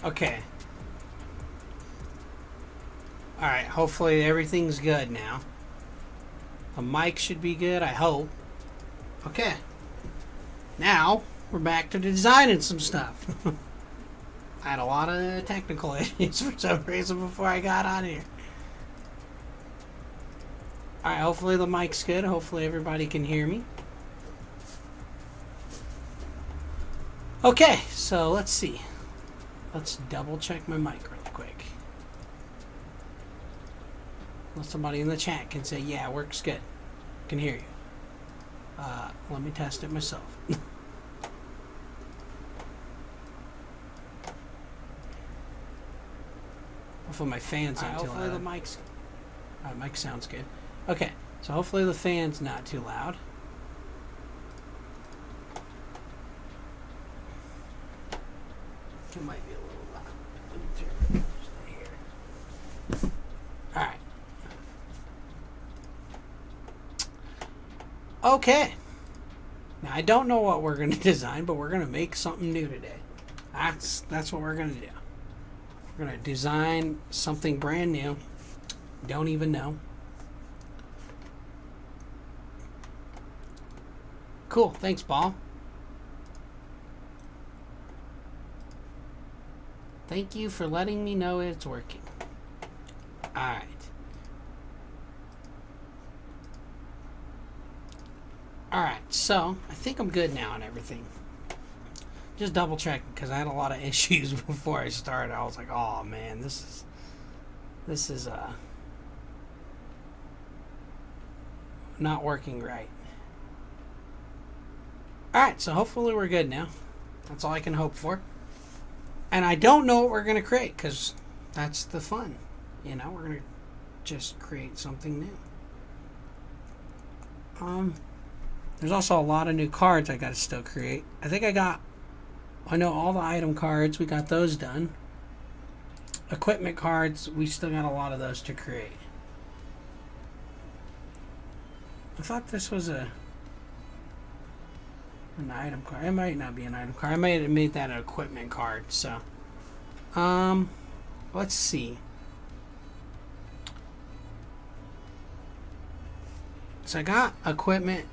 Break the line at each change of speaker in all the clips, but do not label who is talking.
Okay. Alright, hopefully everything's good now. The mic should be good, I hope. Okay. Now, we're back to designing some stuff. I had a lot of technical issues for some reason before I got on here. Alright, hopefully the mic's good. Hopefully everybody can hear me. Okay, so let's see. Let's double check my mic really quick. Well, somebody in the chat can say, yeah, it works good. I can hear you. Let me test it myself. Hopefully my fan's not too loud. Hopefully the mic's... mic sounds good. Okay, so hopefully the fan's not too loud. It might be a little loud. Let me turn it. Stay here. Alright. Okay. Now, I don't know what we're going to design, but we're going to make something new today. That's what we're going to do. We're going to design something brand new. Don't even know. Cool. Thanks, Paul. Thank you for letting me know it's working. Alright. Alright, so I think I'm good now on everything. Just double checking because I had a lot of issues before I started. I was like, oh man, this is not working right. Alright, so hopefully we're good now. That's all I can hope for. And I don't know what we're going to create because that's the fun. You know, we're going to just create something new. There's also a lot of new cards I got to still create. I know all the item cards, we got those done. Equipment cards, we still got a lot of those to create. I thought this was an item card. It might not be an item card. I might have made that an equipment card. So, let's see. So I got equipment.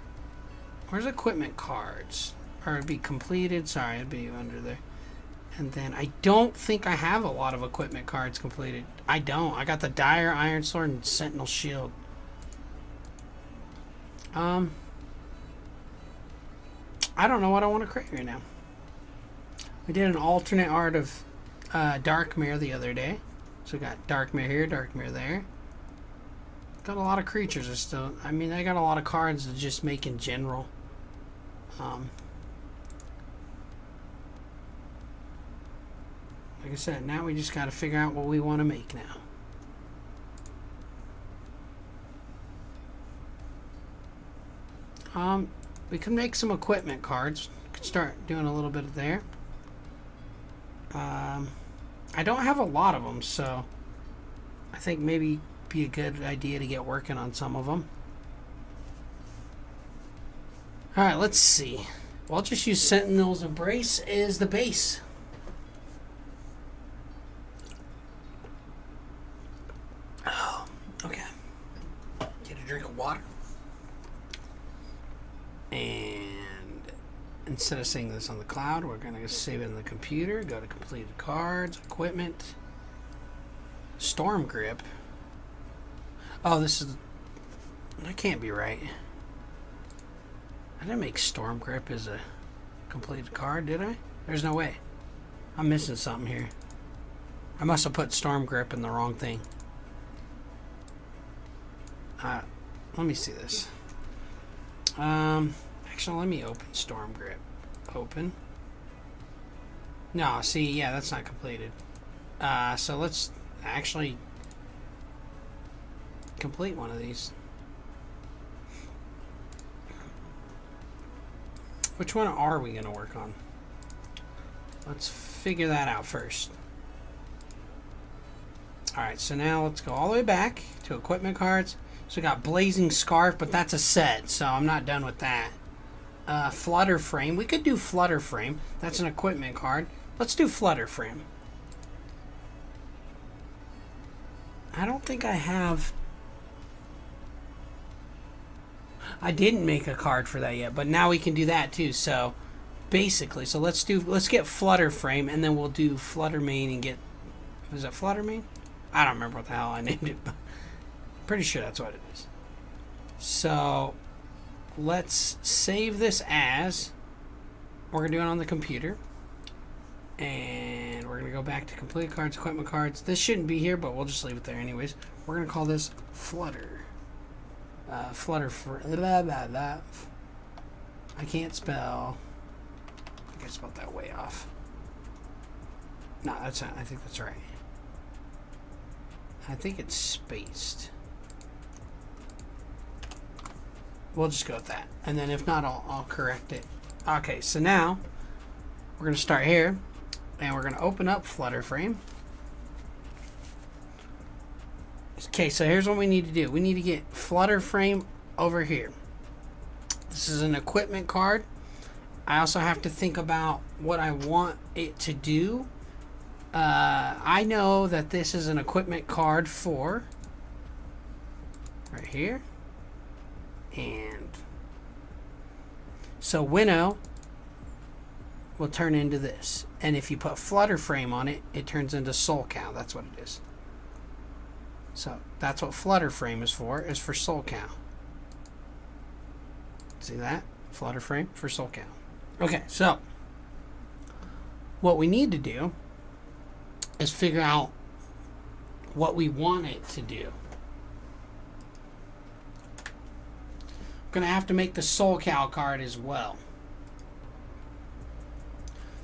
Where's equipment cards? Or it'd be completed. Sorry, it'd be under there. And then I don't think I have a lot of equipment cards completed. I don't. I got the Dire, Iron Sword, and Sentinel Shield. I don't know what I want to create right now. We did an alternate art of Darkmere the other day. So we got Darkmere here, Darkmere there. Got a lot of creatures. I got a lot of cards to just make in general. Like I said, now we just got to figure out what we want to make now. We can make some equipment cards. We could start doing a little bit of there. I don't have a lot of them, so I think maybe be a good idea to get working on some of them. Alright, let's see. Well, I'll just use Sentinel's Embrace as the base. Oh, okay. Get a drink of water. And instead of saying this on the cloud, we're going to save it in the computer. Go to completed cards, equipment, Storm Grip. Oh, that can't be right. I didn't make Storm Grip as a completed card, did I? There's no way. I'm missing something here. I must have put Storm Grip in the wrong thing. Let me see this. Actually, let me open Storm Grip. Open. No, see, yeah, that's not completed. So let's actually complete one of these. Which one are we going to work on? Let's figure that out first. Alright, so now let's go all the way back to equipment cards. So we got Blazing Scarf, but that's a set, so I'm not done with that. Flutter Frame. We could do Flutter Frame. That's an equipment card. Let's do Flutter Frame. I don't think I have... I didn't make a card for that yet, but now we can do that too. So basically, so let's get Flutter Frame, and then we'll do Flutter Main and get... Was it Flutter Main? I don't remember what the hell I named it, but pretty sure that's what it is. So let's save this as we're going to do it on the computer, and we're going to go back to complete cards, equipment cards. This shouldn't be here, but we'll just leave it there anyways. We're going to call this Flutter. Flutter for blah, blah, blah. I can't spell. I think I spelled that way off. No, that's not. I think that's right. I think it's spaced. We'll just go with that, and then if not, I'll correct it. Okay, so now we're going to start here, and we're going to open up Flutter Frame. Okay, so here's what we need to do. We need to get Flutter Frame over here. This is an equipment card. I also have to think about what I want it to do. I know that this is an equipment card for right here. And so Winnow will turn into this. And if you put Flutter Frame on it, it turns into Soul Cow. That's what it is. So that's what Flutter Frame is for Soul Cow. See that? Flutter Frame for Soul Cow. Okay, so what we need to do is figure out what we want it to do. I'm going to have to make the Soul Cow card as well.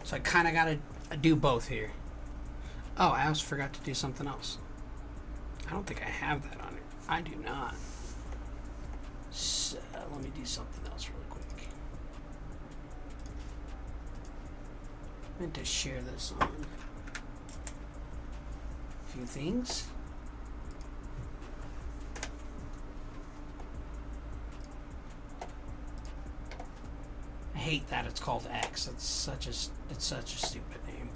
So I kind of got to do both here. Oh, I also forgot to do something else. I don't think I have that on it. I do not. So let me do something else really quick. I meant to share this on a few things. I hate that it's called X. It's such a stupid name.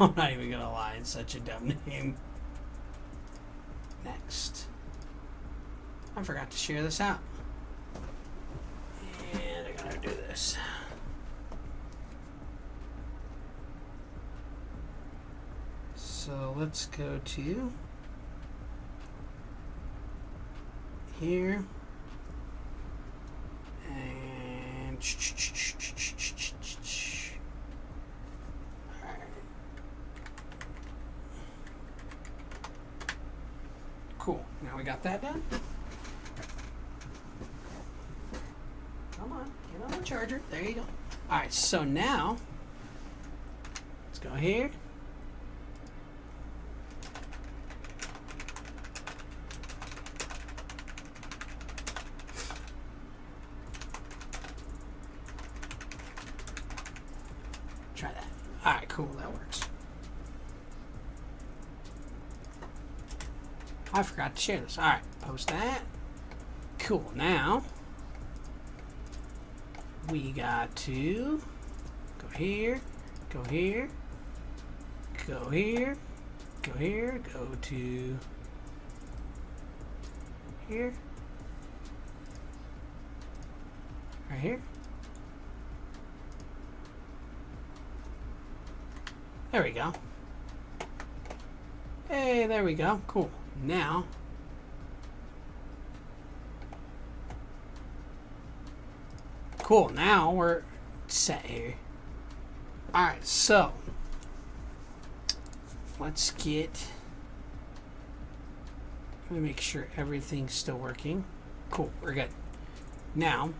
I'm not even gonna lie, it's such a dumb name. Next. I forgot to share this out. And I gotta do this. So let's go to here. And cool. Now we got that done. Come on, get on the charger. There you go. All right, so now let's go here. Try that. All right, cool. That works. I forgot to share this. All right, post that. Cool. Now we got to go here, go here, go here, go here, go to here, right here. There we go. Hey, there we go. Cool. Now, cool. Now we're set here. All right. So let's get. Let me make sure everything's still working. Cool. We're good. Now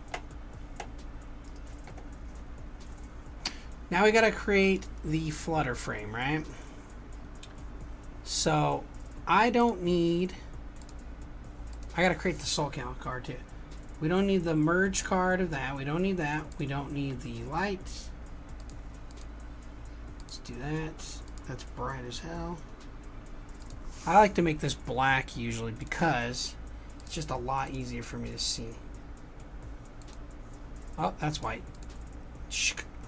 we got to create the flutter frame, right? So I don't need. I got to create the Soul Cow card too. We don't need the merge card of that. We don't need that. We don't need the light. Let's do that. That's bright as hell. I like to make this black usually because it's just a lot easier for me to see. Oh, that's white.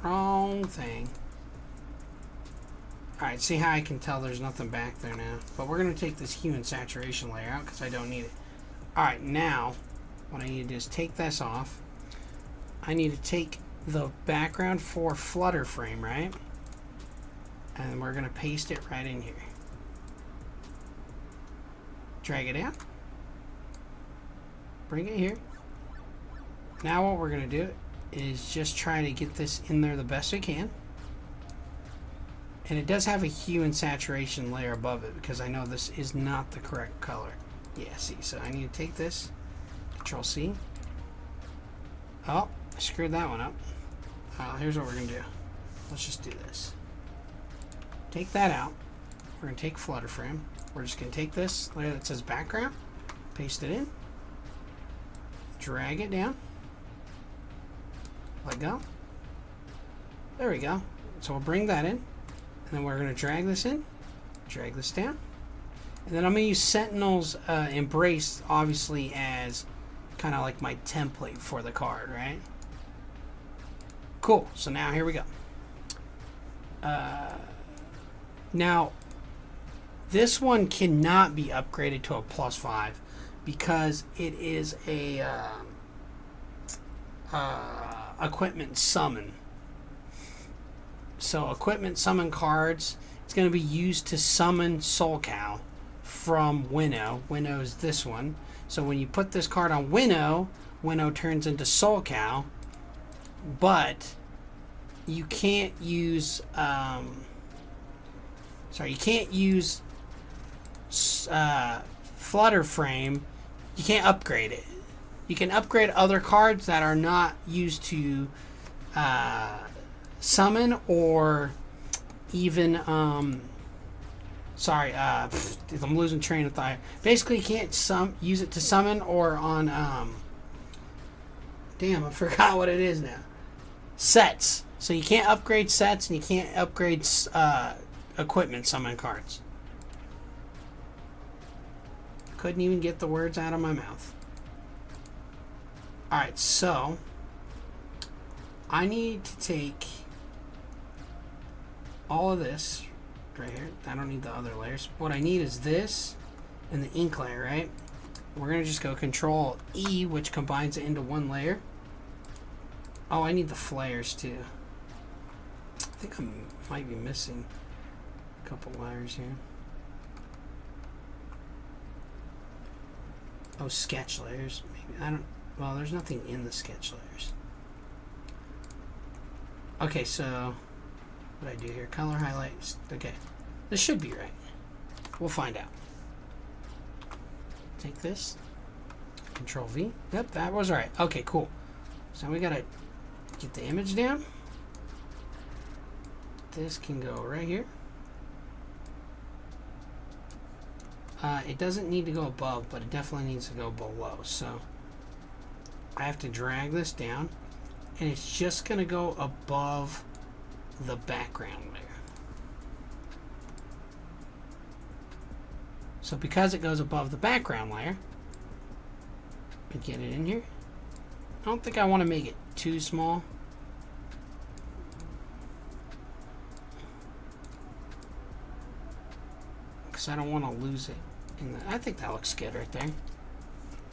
Wrong thing. Alright, see how I can tell there's nothing back there now. But we're going to take this hue and saturation layer out because I don't need it. Alright, now what I need to do is take this off. I need to take the background for flutter frame, right? And we're going to paste it right in here. Drag it out. Bring it here. Now what we're going to do is just try to get this in there the best we can. And it does have a hue and saturation layer above it because I know this is not the correct color. Yeah, see, so I need to take this, Control C. Oh, I screwed that one up. Here's what we're going to do. Let's just do this. Take that out. We're going to take flutter frame. We're just going to take this layer that says background, paste it in, drag it down, let go. There we go. So we'll bring that in. And then we're going to drag this in, drag this down. And then I'm going to use Sentinel's Embrace, obviously, as kind of like my template for the card, right? Cool. So now here we go. Now, this one cannot be upgraded to a +5 because it is a equipment summon. So equipment summon cards, it's going to be used to summon Soul Cow from Winnow. Winnow is this one. So when you put this card on Winnow, Winnow turns into Soul Cow, but you can't use you can't use Flutter Frame. You can't upgrade it. You can upgrade other cards that are not used to summon or even I'm losing train of thought. Basically, you can't use it to summon or on damn, I forgot what it is now. Sets. So you can't upgrade sets and you can't upgrade equipment summon cards. Couldn't even get the words out of my mouth. Alright, so I need to take all of this right here. I don't need the other layers. What I need is this and the ink layer, right? We're going to just go Control E, which combines it into one layer. Oh, I need the flares too. I think I might be missing a couple layers here. Oh, sketch layers. Maybe I don't. Well, there's nothing in the sketch layers. Okay, so what do I do here? Color highlights. Okay, this should be right. We'll find out. Take this. Control V. Yep, that was right. Okay, cool. So we gotta get the image down. This can go right here. It doesn't need to go above, but it definitely needs to go below. So I have to drag this down, and it's just going to go above the background layer. So because it goes above the background layer, we get it in here. I don't think I want to make it too small. Because I don't want to lose it. I think that looks good right there. And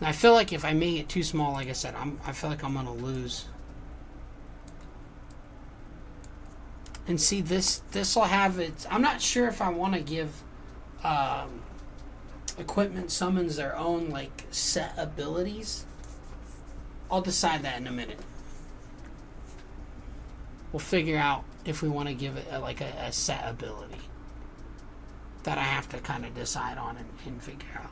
I feel like if I make it too small, like I said, I feel like I'm going to lose. And see, this will have it. I'm not sure if I want to give equipment summons their own like set abilities. I'll decide that in a minute. We'll figure out if we want to give it a set ability that I have to kind of decide on and figure out.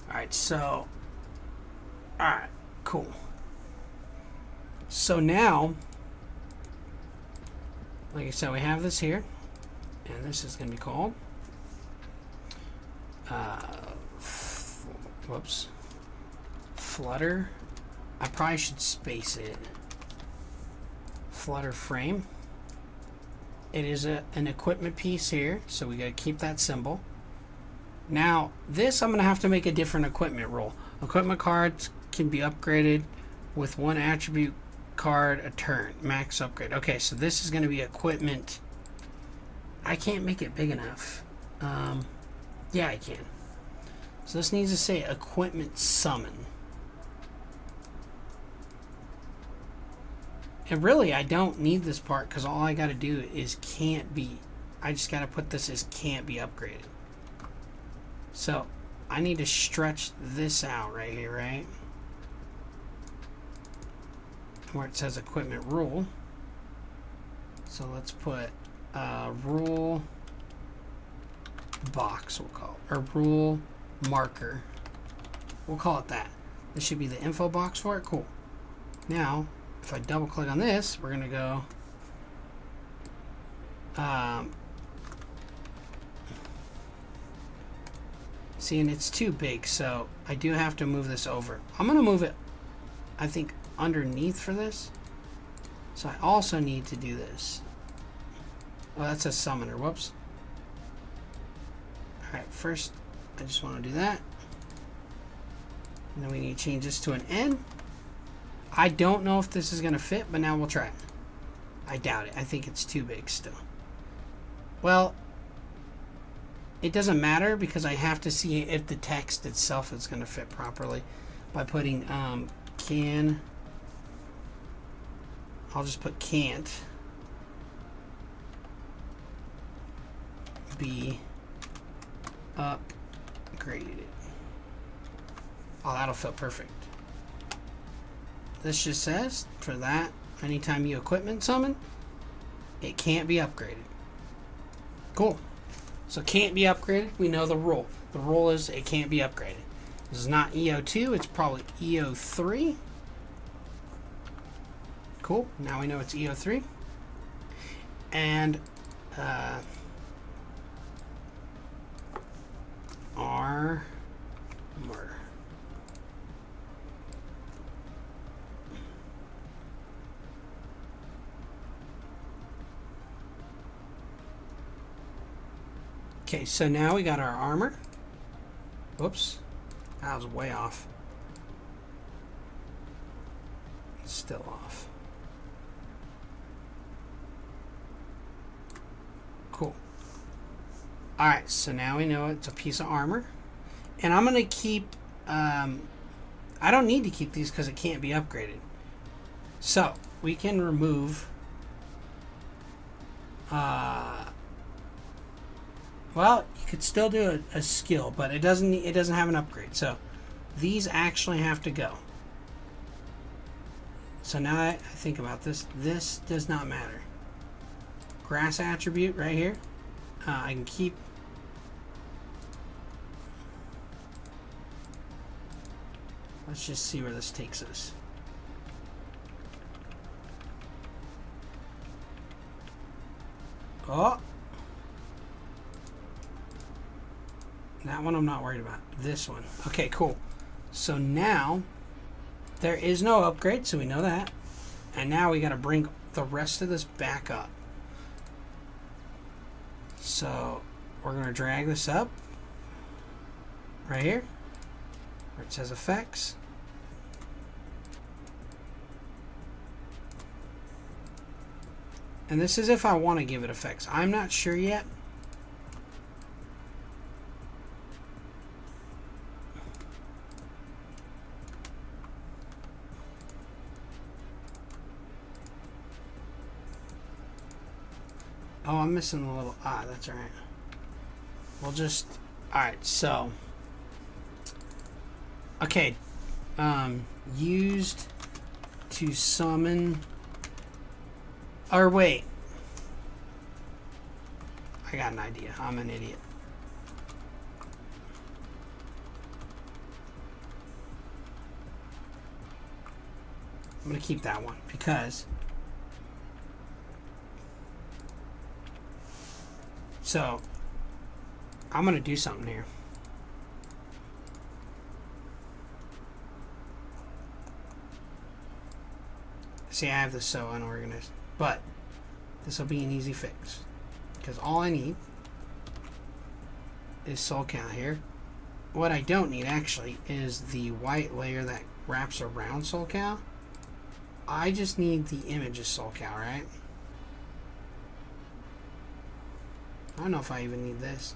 Alright, so alright, cool. So now, like I said, we have this here, and this is going to be called Flutter. I probably should space it. Flutter Frame. It is an equipment piece here, so we got to keep that symbol. Now, this I'm going to have to make a different equipment rule. Equipment cards can be upgraded with one attribute card a turn. Max upgrade. Okay, so this is going to be equipment. I can't make it big enough. Yeah, I can. So this needs to say equipment summon. And really, I don't need this part because all I got to do is can't be. I just got to put this as can't be upgraded. So I need to stretch this out right here, right? Where it says equipment rule. So let's put rule box, we'll call it, or rule marker. We'll call it that. This should be the info box for it. Cool. Now, if I double click on this, we're going to go see, and it's too big, so I do have to move this over. I'm going to move it, I think, underneath for this. So I also need to do this. Oh, that's a summoner. Whoops. Alright, first I just want to do that. And then we need to change this to an N. I don't know if this is going to fit, but now we'll try it. I doubt it. I think it's too big still. Well, it doesn't matter because I have to see if the text itself is going to fit properly by putting can. I'll just put can't. be upgraded. Oh, that'll feel perfect. This just says, for that, anytime you equipment summon, it can't be upgraded. Cool. So can't be upgraded, we know the rule. The rule is it can't be upgraded. This is not EO2, it's probably EO3. Cool, now we know it's EO3. And armor. Okay, so now we got our armor. Whoops, that was way off. It's still off. Cool. Alright, so now we know it's a piece of armor. And I'm going to keep... I don't need to keep these because it can't be upgraded. So, we can remove... well, you could still do a skill, but it doesn't have an upgrade. So, these actually have to go. So now I think about this. This does not matter. Grass attribute right here. I can keep... Let's just see where this takes us. Oh! That one I'm not worried about. This one. Okay, cool. So now, there is no upgrade, so we know that. And now we got to bring the rest of this back up. So, we're going to drag this up. Right here. Where it says effects. And this is if I want to give it effects. I'm not sure yet. Oh, I'm missing the little... Ah, that's all right. We'll just... Alright, so... Okay. Used to summon... Or wait. I got an idea. I'm an idiot. I'm going to keep that one because... So, I'm going to do something here. See, I have this so unorganized. But, this will be an easy fix. Because all I need is soul count here. What I don't need, actually, is the white layer that wraps around soul count. I just need the image of soul count, right? I don't know if I even need this.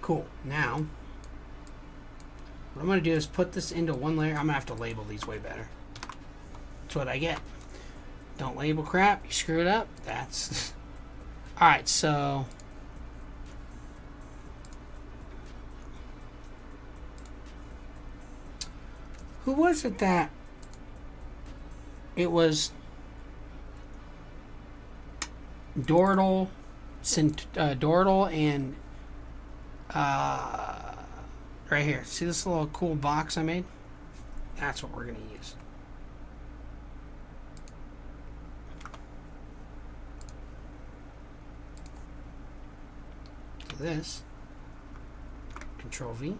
Cool. Now, what I'm going to do is put this into one layer. I'm going to have to label these way better. That's what I get. Don't label crap. You screw it up. That's... Alright, so... Who was it that... It was... Dordle and right here. See this little cool box I made? That's what we're going to use. So this, Control V.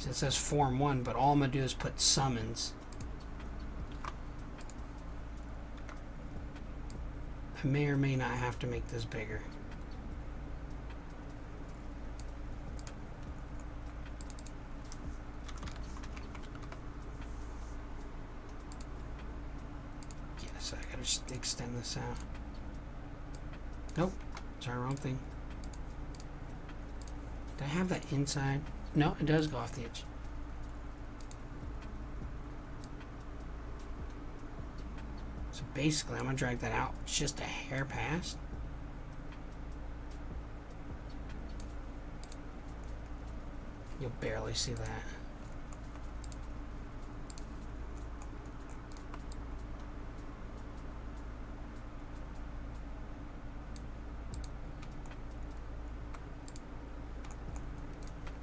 It says form 1, but all I'm going to do is put summons. I may or may not have to make this bigger. Yes, I got to extend this out. Nope. Sorry, wrong thing. Did I have that inside? No, it does go off the edge. So basically, I'm going to drag that out just a hair past. You'll barely see that.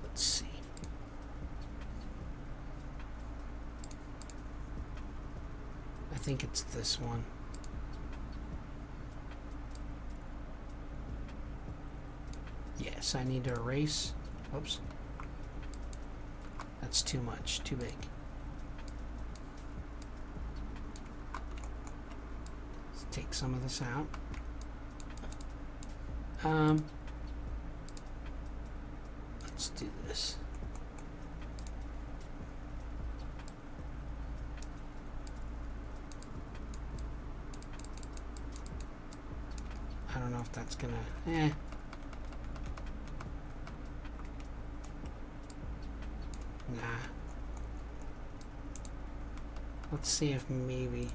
Let's see. I think it's this one. Yes, I need to erase. Oops. That's too much, too big. Let's take some of this out. Let's do this. I don't know if that's gonna, Nah. Let's see if maybe.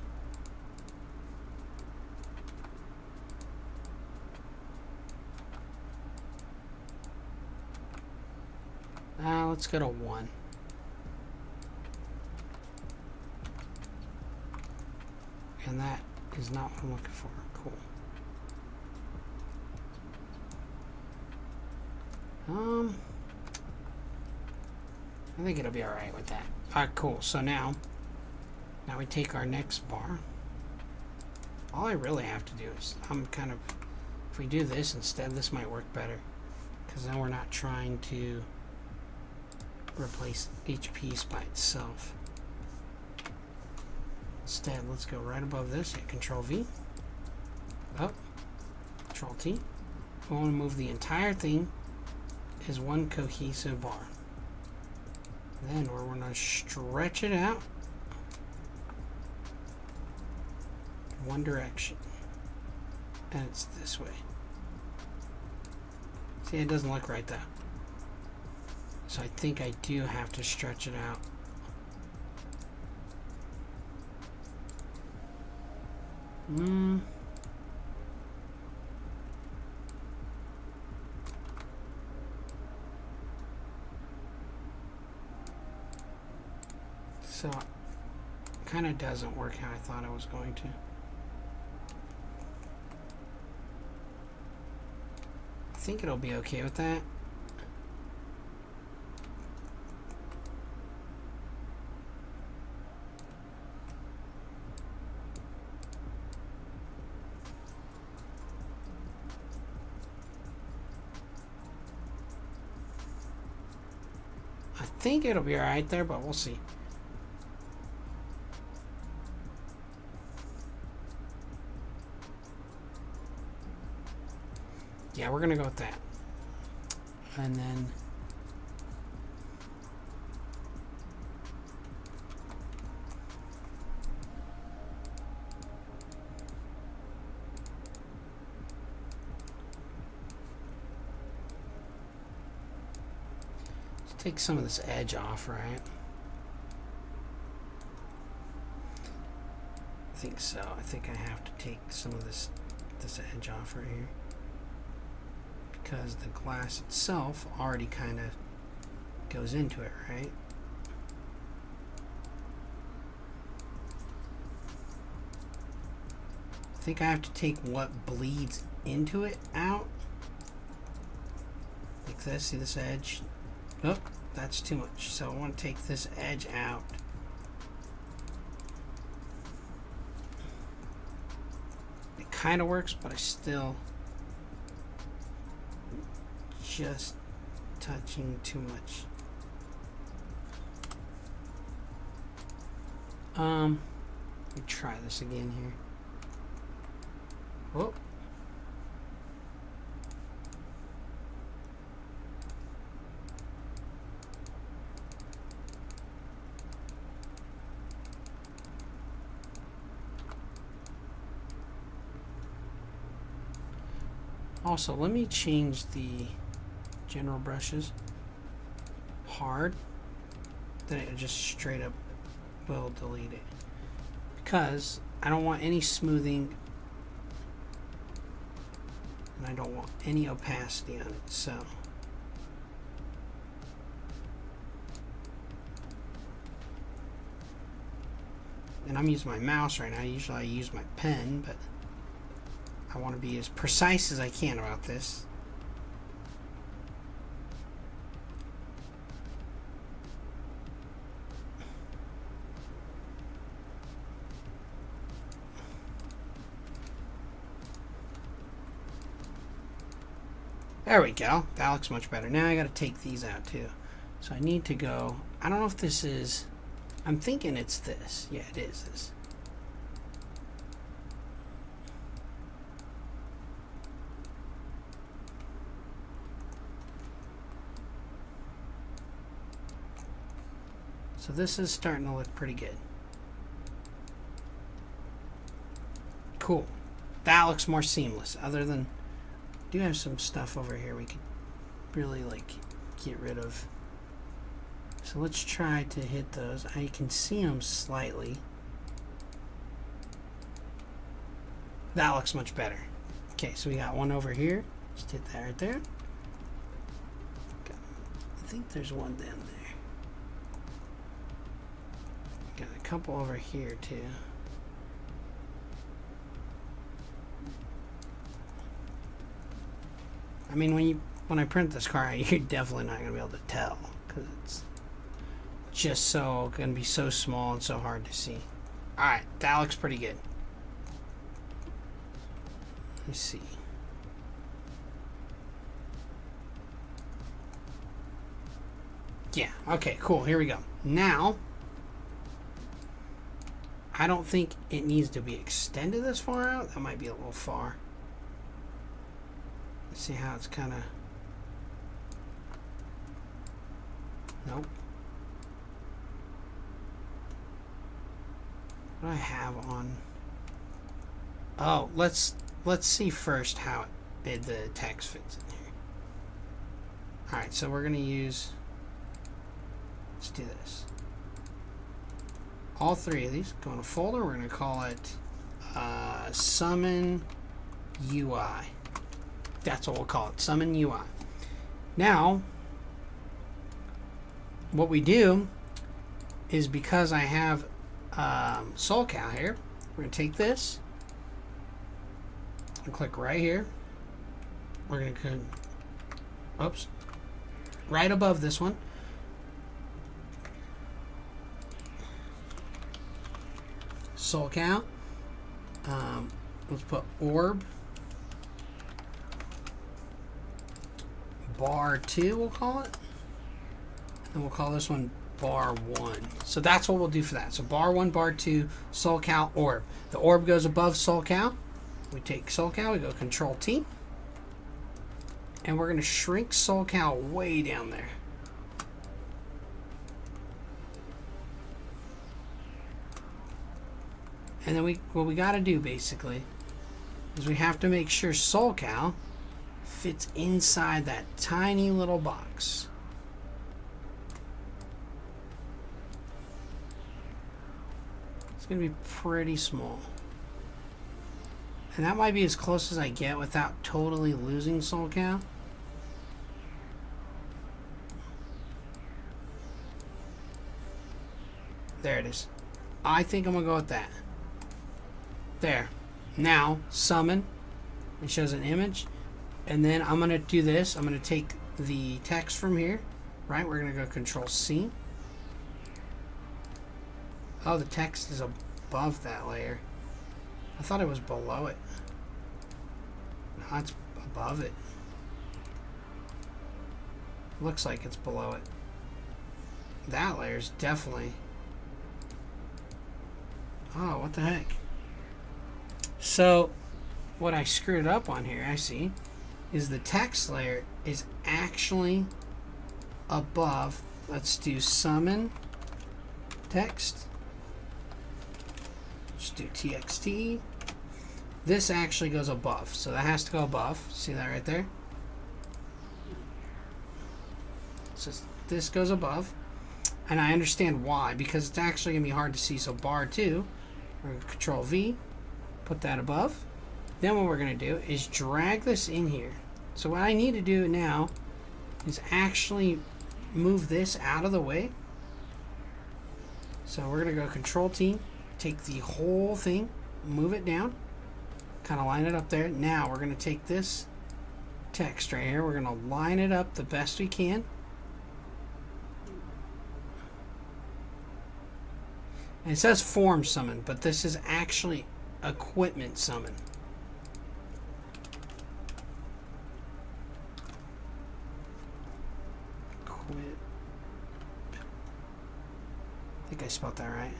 Let's go to 1. And that is not what I'm looking for. Cool. I think it'll be alright with that. Alright, cool. So now we take our next bar. All I really have to do is, if we do this instead, this might work better. Because then we're not trying to replace each piece by itself. Instead, let's go right above this, hit Control V. Up, Control T. We want to move the entire thing as one cohesive bar. Then we're going to stretch it out one direction. And it's this way. See, it doesn't look right though. So I think I do have to stretch it out. So it kind of doesn't work how I thought it was going to. I think it'll be okay with that. I think it'll be alright there, but we'll see. Yeah, we're gonna go with that. And then let's take some of this edge off, right? I think so. I think I have to take some of this edge off right here. Because the glass itself already kind of goes into it, right? I think I have to take what bleeds into it out. Like this, see this edge? Oh, that's too much. So I want to take this edge out. It kind of works, but I still just touching too much. Let me try this again here. Whoop. Also, let me change the general brushes hard. Then it just straight up will delete it. Because I don't want any smoothing and I don't want any opacity on it. So and I'm using my mouse right now. Usually I use my pen, but I want to be as precise as I can about this. There we go. That looks much better. Now I got to take these out too. So I need to go, I don't know if this is, I'm thinking it's this. Yeah, it is this. So this is starting to look pretty good. Cool. That looks more seamless. Other than, I do have some stuff over here we could really like get rid of. So let's try to hit those. I can see them slightly. That looks much better. Okay, so we got one over here. Just hit that right there. I think there's one down there. Got a couple over here too. I mean, when I print this card, you're definitely not gonna be able to tell because it's just so gonna be so small and so hard to see. All right, that looks pretty good. Let's see. Yeah. Okay. Cool. Here we go. Now. I don't think it needs to be extended this far out. That might be a little far. Let's see how it's kind of... Nope. What do I have on? Oh, let's see first how the text fits in here. Alright, so we're going to use... Let's do this. All three of these go in a folder. We're going to call it Summon UI. That's what we'll call it, Summon UI. Now, what we do is because I have SoulCal here, we're going to take this and click right here. We're going to, oops, right above this one. SoulCal. Let's put orb bar 2, we'll call it. And we'll call this one bar 1. So that's what we'll do for that. So bar 1, bar 2, SoulCal, orb. The orb goes above SoulCal. We take SoulCal, we go Control T. And we're going to shrink SoulCal way down there. And then what we got to do basically is we have to make sure SoulCal fits inside that tiny little box. It's going to be pretty small. And that might be as close as I get without totally losing SoulCal. There it is. I think I'm going to go with that. There. Now, summon. It shows an image. And then I'm going to do this. I'm going to take the text from here. Right? We're going to go Control C. Oh, the text is above that layer. I thought it was below it. No, it's above it. Looks like it's below it. That layer is definitely... Oh, what the heck? So, what I screwed up on here, I see, is the text layer is actually above. Let's do summon text. Just do txt. This actually goes above, so that has to go above. See that right there? So this goes above, and I understand why, because it's actually going to be hard to see. So bar 2, we're going to Control V, put that above. Then what we're going to do is drag this in here. So what I need to do now is actually move this out of the way. So we're going to go Control T, take the whole thing, move it down, kind of line it up there. Now we're going to take this text right here, we're going to line it up the best we can. And it says form summon, but this is actually equipment summon. I think I spelled that right.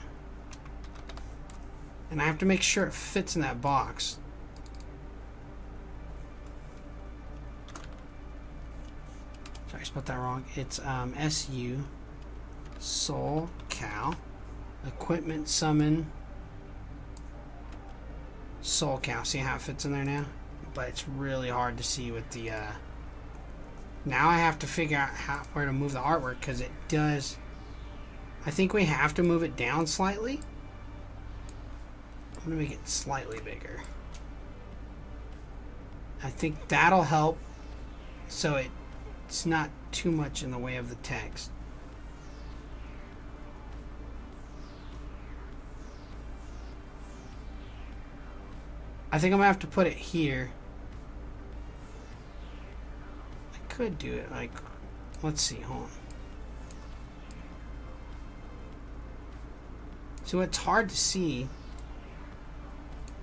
And I have to make sure it fits in that box. Sorry, I spelled that wrong. It's SU Soul Cow Equipment Summon Soul Cow. See how it fits in there now? But it's really hard to see with the now I have to figure out where to move the artwork, because it does. I think we have to move it down slightly. I'm going to make it slightly bigger. I think that'll help so it's not too much in the way of the text. I think I'm going to have to put it here. I could do it like, let's see, hold on. So it's hard to see.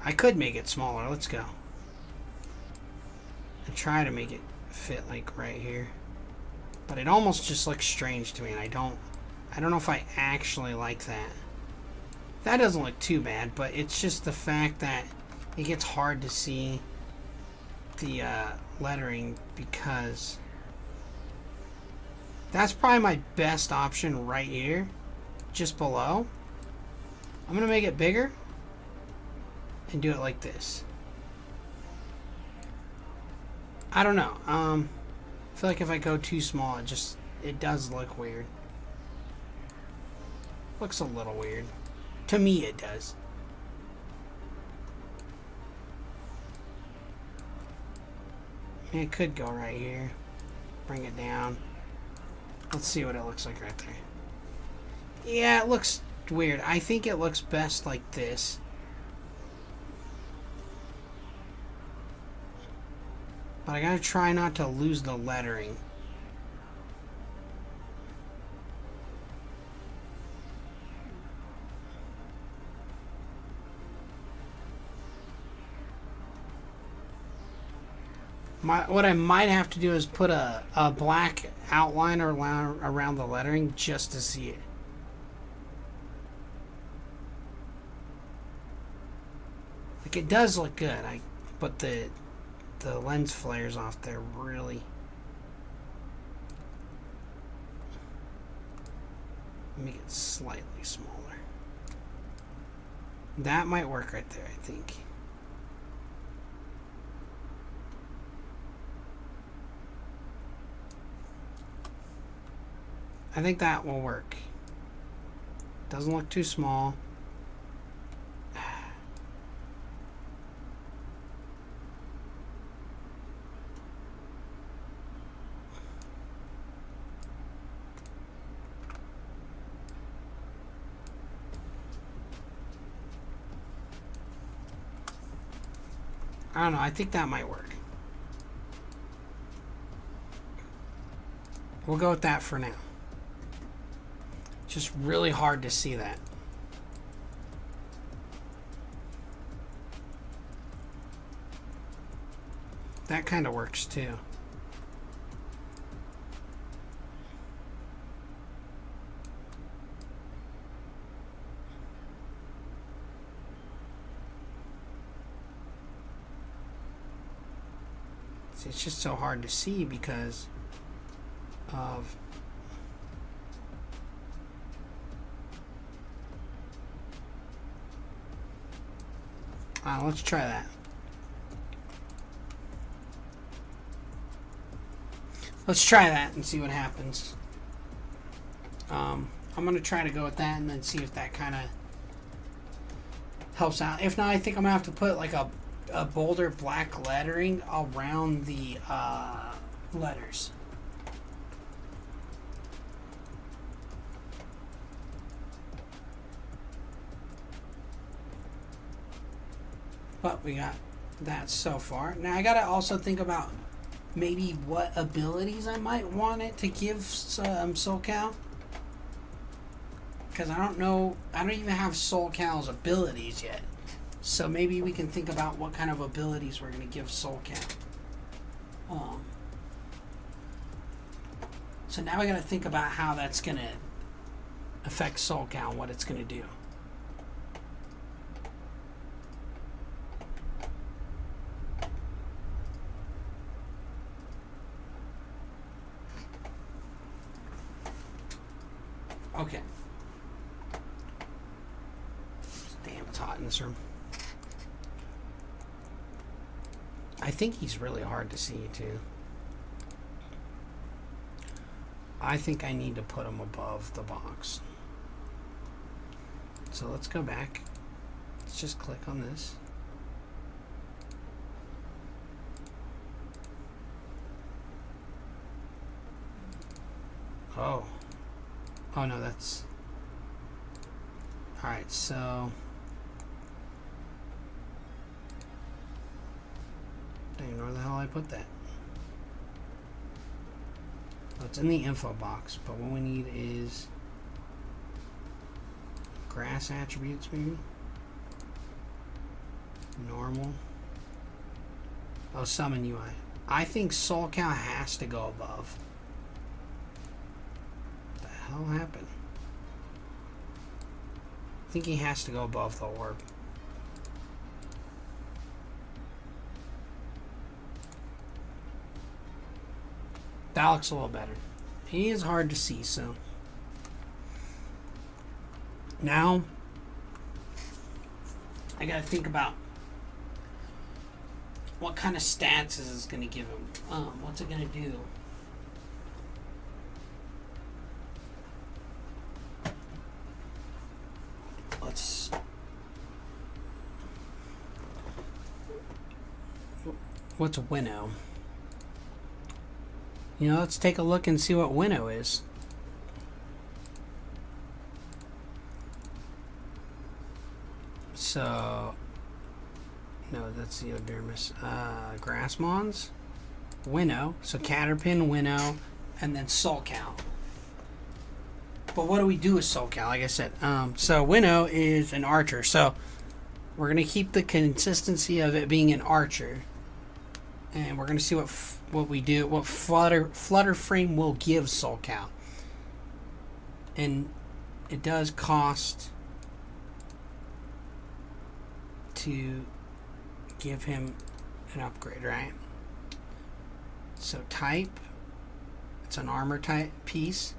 I could make it smaller. Let's go. And try to make it fit like right here. But it almost just looks strange to me, and I don't know if I actually like that. That doesn't look too bad, but it's just the fact that it gets hard to see the lettering, because that's probably my best option right here, just below. I'm going to make it bigger and do it like this. I don't know. I feel like if I go too small, it does look weird. Looks a little weird. To me, it does. It could go right here. Bring it down. Let's see what it looks like right there. Yeah, it looks weird. I think it looks best like this. But I gotta try not to lose the lettering. What I might have to do is put a black outline around the lettering just to see it. Like, it does look good, but the lens flares off there really. Make it slightly smaller. That might work right there, I think. I think that will work. Doesn't look too small. I don't know. I think that might work. We'll go with that for now. Just really hard to see that. That kind of works too. See, it's just so hard to see because of let's try that. Let's try that and see what happens. I'm going to try to go with that and then see if that kind of helps out. If not, I think I'm going to have to put like a bolder black lettering around the letters. But we got that so far. Now I got to also think about maybe what abilities I might want it to give SoulCal. Because I don't know, I don't even have SoulCal's abilities yet. So maybe we can think about what kind of abilities we're going to give SoulCal. So now I got to think about how that's going to affect SoulCal and what it's going to do. Okay. Damn, it's hot in this room. I think he's really hard to see, too. I think I need to put him above the box. So let's go back. Let's just click on this. Oh. Oh no, that's... Alright, so... Don't even know where the hell I put that. Oh, it's in the info box, but what we need is... grass attributes, maybe? Normal. Oh, summon UI. I think SoulCal has to go above. What happened? I think he has to go above the orb. That looks a little better. He is hard to see, so. Now, I gotta think about what kind of stats is this gonna give him. What's it gonna do? What's winnow? You know, let's take a look and see what winnow is. So, no, that's the Eodermis. Grassmons, winnow. So Caterpin, winnow, and then SoulCal. But what do we do with SoulCal? Like I said, so winnow is an archer. So we're gonna keep the consistency of it being an archer. And we're going to see what we do, what Flutter Frame will give SoulCal. And it does cost to give him an upgrade, right? So type, it's an armor type piece.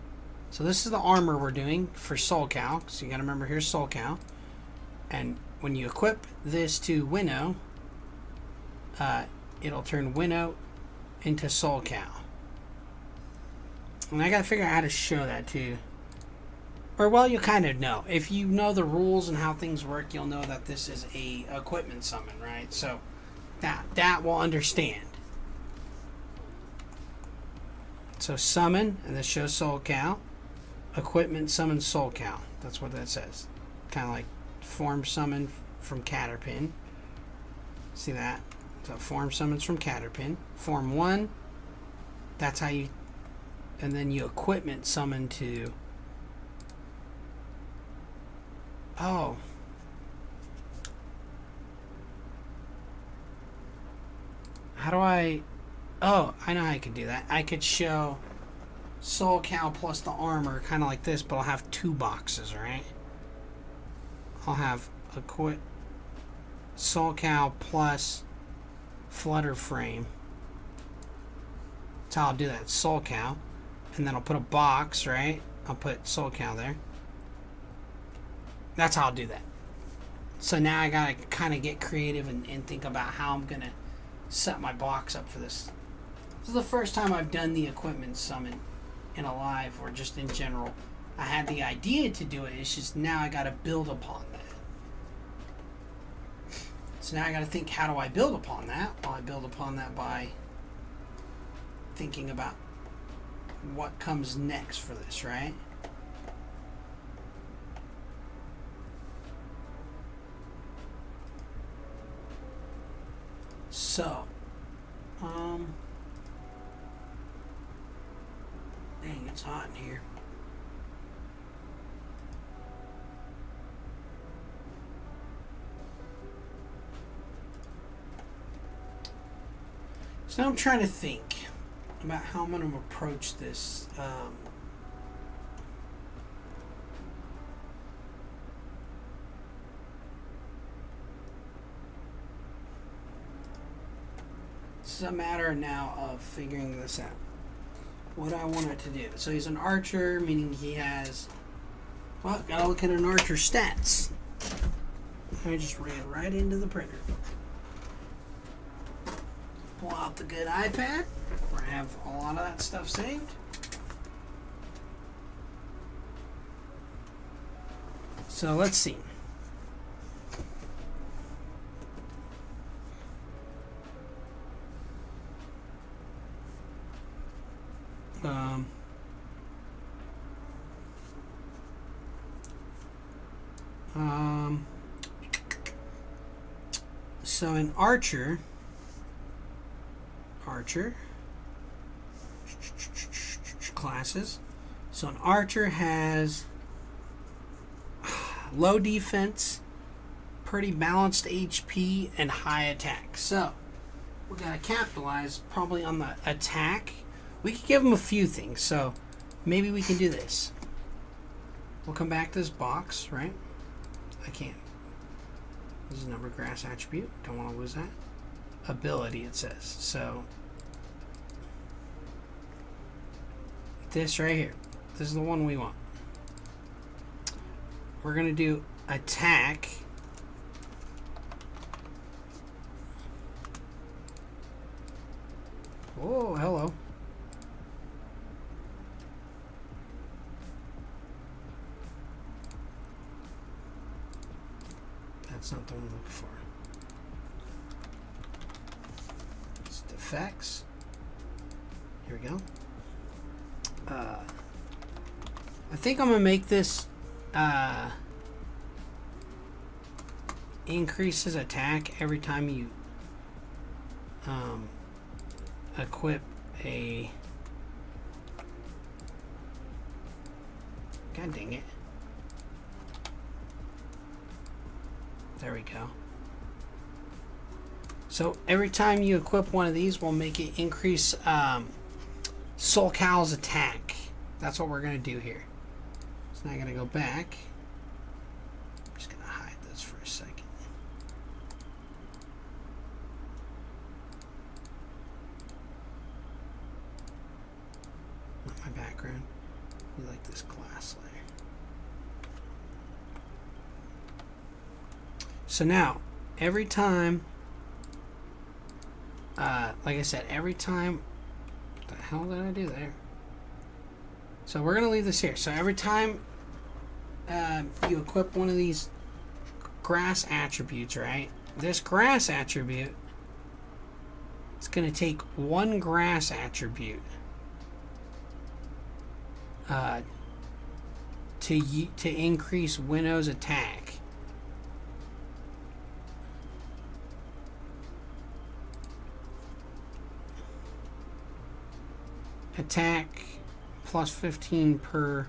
So this is the armor we're doing for SoulCal. So you got to remember, here's SoulCal. And when you equip this to winnow, it'll turn winnow into SoulCal. And I gotta figure out how to show that too. Or, well, you kind of know. If you know the rules and how things work, you'll know that this is a equipment summon, right? So that will understand. So summon, and this shows SoulCal. Equipment summon SoulCal. That's what that says. Kind of like form summon from Caterpin. See that? So form summons from Caterpin. Form 1, that's how you... And then you equipment summon to... Oh. How do I... Oh, I know how I could do that. I could show SoulCal plus the armor, kind of like this, but I'll have 2 boxes, right? I'll have SoulCal plus... Flutter Frame. That's how I'll do that. SoulCal. And then I'll put a box, right? I'll put SoulCal there. That's how I'll do that. So now I gotta kind of get creative and think about how I'm gonna set my box up for this. This is the first time I've done the equipment summon in a live or just in general. I had the idea to do it. It's just now I got to build upon that. So now I got to think, how do I build upon that? Well, I build upon that by thinking about what comes next for this, right? So, dang, it's hot in here. So now I'm trying to think about how I'm going to approach this. It's a matter now of figuring this out. What I want it to do. So he's an archer, meaning he has... Well, gotta look at an archer's stats. I just ran right into the printer. Pull out the good iPad, where I have a lot of that stuff saved. So let's see. So an archer classes. So an archer has low defense, pretty balanced HP, and high attack. So we're gonna capitalize probably on the attack. We could give him a few things. So maybe we can do this. We'll come back to this box, right? I can't. This is number grass attribute. Don't want to lose that. Ability, it says. So this right here. This is the one we want. We're going to do attack. Oh, hello. That's not the one I'm looking for. It's defects. Here we go. I think I'm going to make this increases attack every time you equip a... God dang it. There we go. So every time you equip one of these, we'll make it increase Soul Cow's attack. That's what we're going to do here. So now I'm going to go back. I'm just going to hide this for a second. Not my background. We like this glass layer. So now, every time, like I said, every time, what the hell did I do there? So we're going to leave this here. So every time you equip one of these grass attributes, right? This grass attribute, it's going to take one grass attribute to increase Winnow's attack. Attack plus 15 per.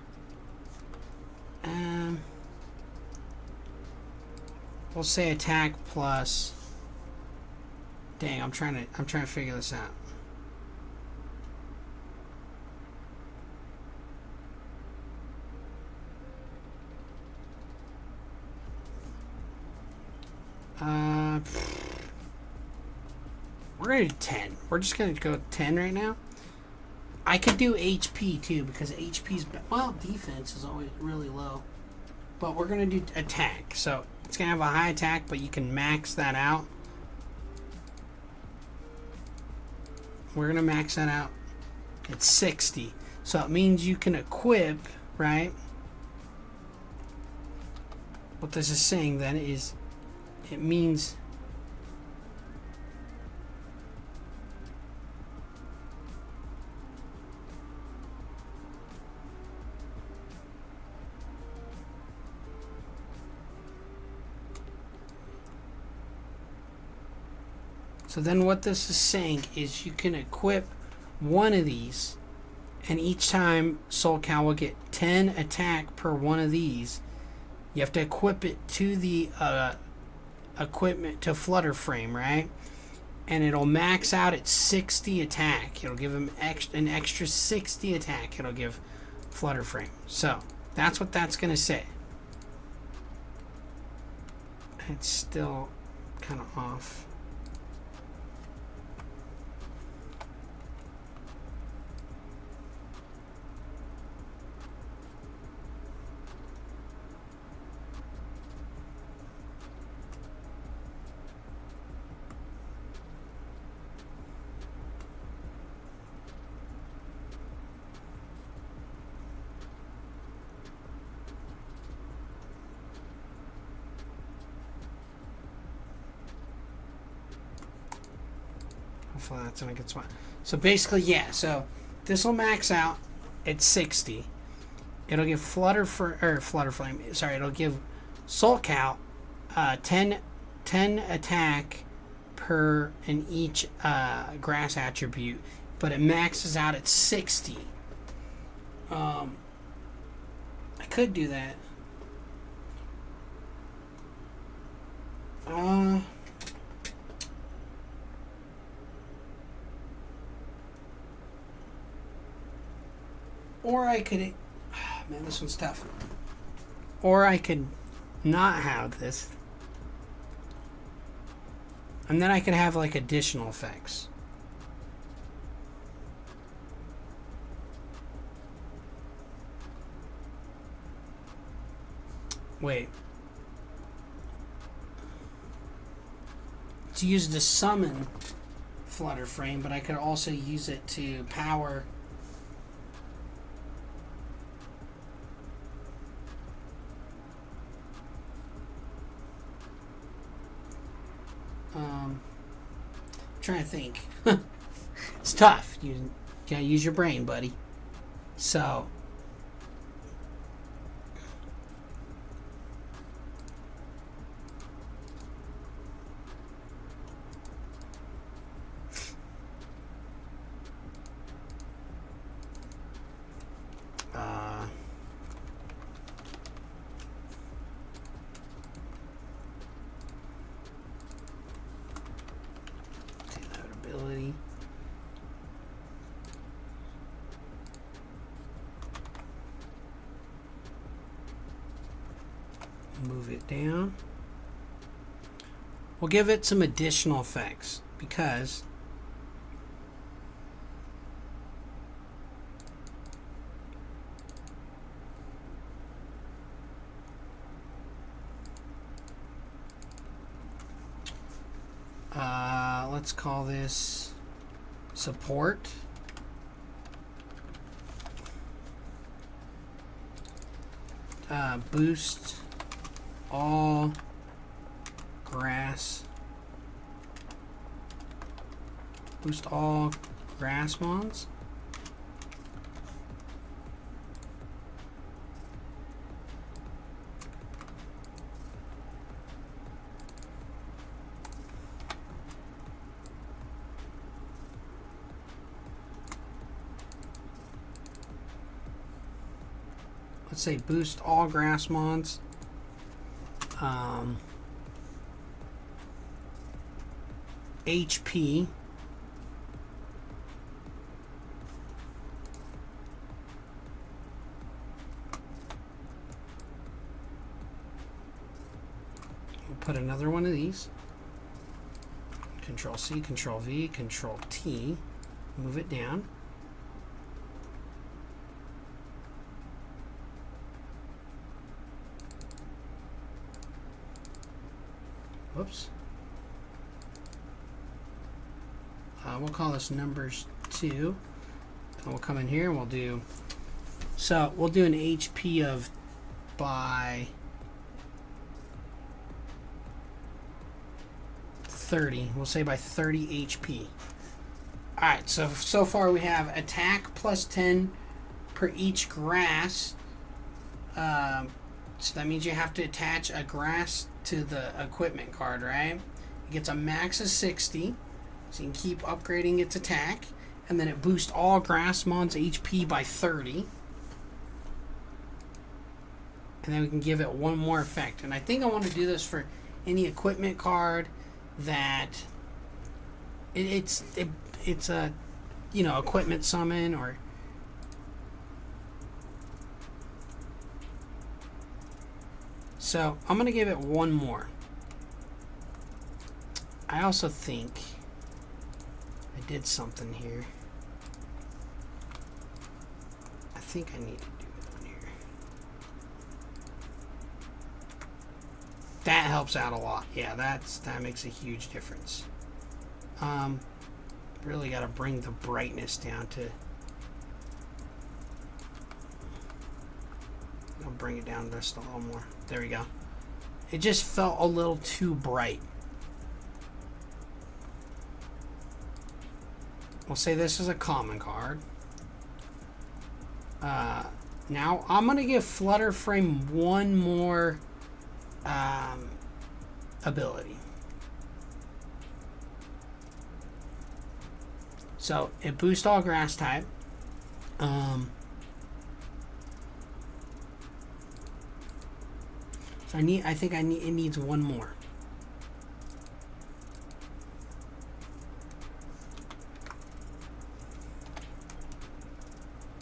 We'll say attack plus. Dang, I'm trying to figure this out. We're gonna do 10. We're just gonna go 10 right now. I could do HP too, because HP's, well, defense is always really low. But we're going to do attack. So it's going to have a high attack, but you can max that out. we're going to max that out at 60. So it means you can equip, right? What this is saying then is it means so then what this is saying is you can equip one of these, and each time Soul Cow will get 10 attack per one of these. You have to equip it to the equipment, to Flutter Frame, right? And it'll max out at 60 attack. It'll give him an extra 60 attack. It'll give Flutter Frame. So that's what that's going to say. It's still kind of off. Hopefully that's in a good spot. So basically, yeah, so this will max out at 60. It'll give Flutter Flame, sorry, it'll give Soul Cow 10 attack per in each grass attribute, but it maxes out at 60. I could do that. Or I could, man, this one's tough. Or I could not have this. And then I could have like additional effects. Wait. It's used to summon Flutter Frame, but I could also use it to power trying to think. It's tough. You gotta use your brain, buddy. So move it down. We'll give it some additional effects because let's call this support. Boost all grass. Boost all grass mons. Let's say boost all grass mons. HP. We'll put another one of these. Control C, Control V, Control T. Move it down. Whoops. we'll call this numbers 2. And we'll come in here and we'll do, so we'll do an HP of by 30. We'll say by 30 HP. Alright, so far we have attack plus 10 per each grass. So that means you have to attach a grass to the equipment card, right? It gets a max of 60, so you can keep upgrading its attack. And then it boosts all grass mons HP by 30. And then we can give it one more effect. And I think I want to do this for any equipment card that it's a, you know, equipment summon or so I'm gonna give it one more. I also think I did something here. I think I need to do it on here. That helps out a lot. Yeah, that makes a huge difference. Really got to bring the brightness down to. I'll bring it down just a little more. There we go. It just felt a little too bright. We'll say this is a common card. Now I'm going to give Flutterframe one more ability. So it boosts all grass type. So it needs one more.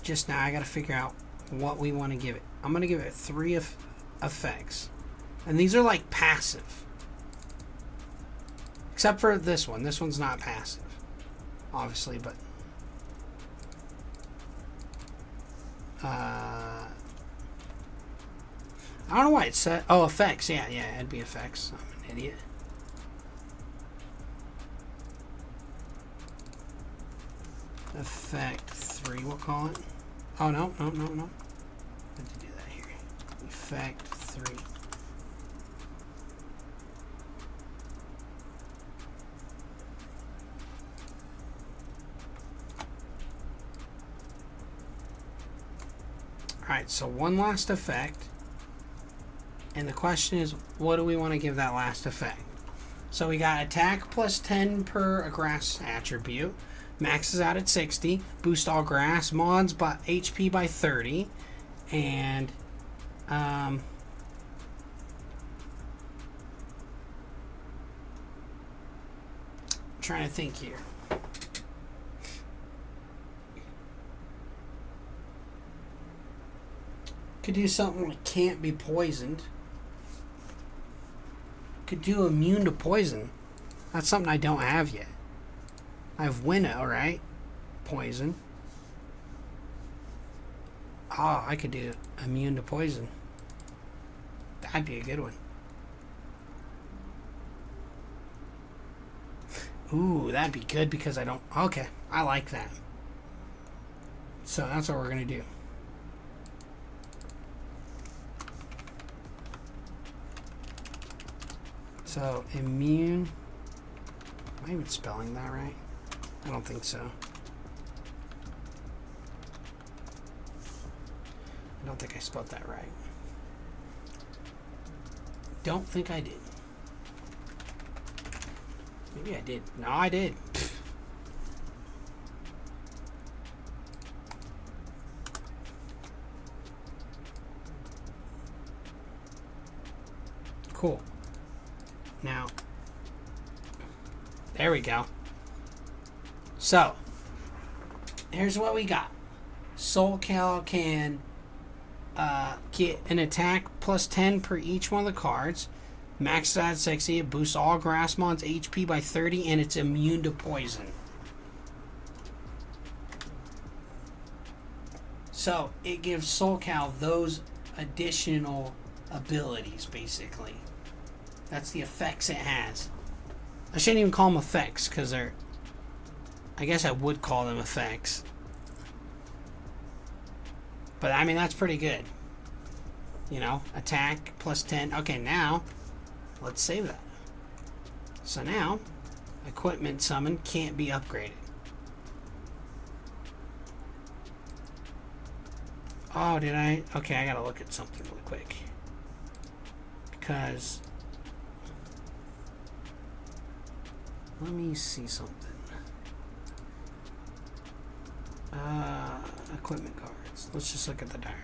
Just now I got to figure out what we want to give it. I'm going to give it 3 effects. And these are like passive. Except for this one. This one's not passive. Obviously, but I don't know why it said, oh, effects. Yeah, it'd be effects. I'm an idiot. Effect 3, we'll call it. Oh, no. I had to do that here. Effect 3. Alright, so one last effect. And the question is, what do we want to give that last effect? So we got attack plus 10 per a grass attribute. Maxes out at 60. Boost all grass mons by HP by 30. And I'm trying to think here. Could do something that can't be poisoned. Could do immune to poison. That's something I don't have yet. I have Winnow, right? Poison. Oh, I could do immune to poison. That'd be a good one. Ooh, that'd be good because I don't... Okay, I like that. So that's what we're going to do. So, immune... Am I even spelling that right? I don't think so. I don't think I spelled that right. Don't think I did. Maybe I did. No, I did. Cool. Now, there we go. So, here's what we got. SoulCal can get an attack plus 10 per each one of the cards. Maxes out at 60. It boosts all grass mons HP by 30, and it's immune to poison. So, it gives SoulCal those additional abilities, basically. That's the effects it has. I shouldn't even call them effects, because they're... I guess I would call them effects. But I mean, that's pretty good. You know, attack plus 10. Okay, now let's save that. So now, equipment summon can't be upgraded. Oh, did I? Okay, I gotta look at something really quick. Because, let me see something. Equipment cards. Let's just look at the diary.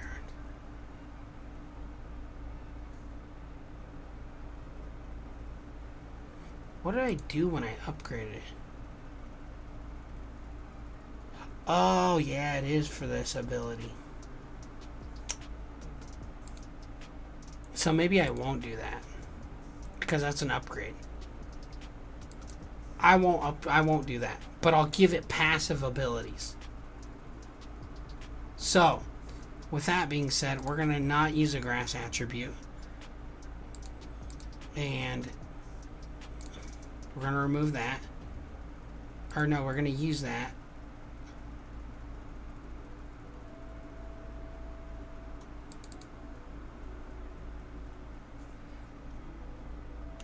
What did I do when I upgraded it? Oh, yeah, it is for this ability. So maybe I won't do that because that's an upgrade. I won't do that, but I'll give it passive abilities. So, with that being said, we're going to not use a grass attribute. And we're going to remove that. Or no, we're going to use that.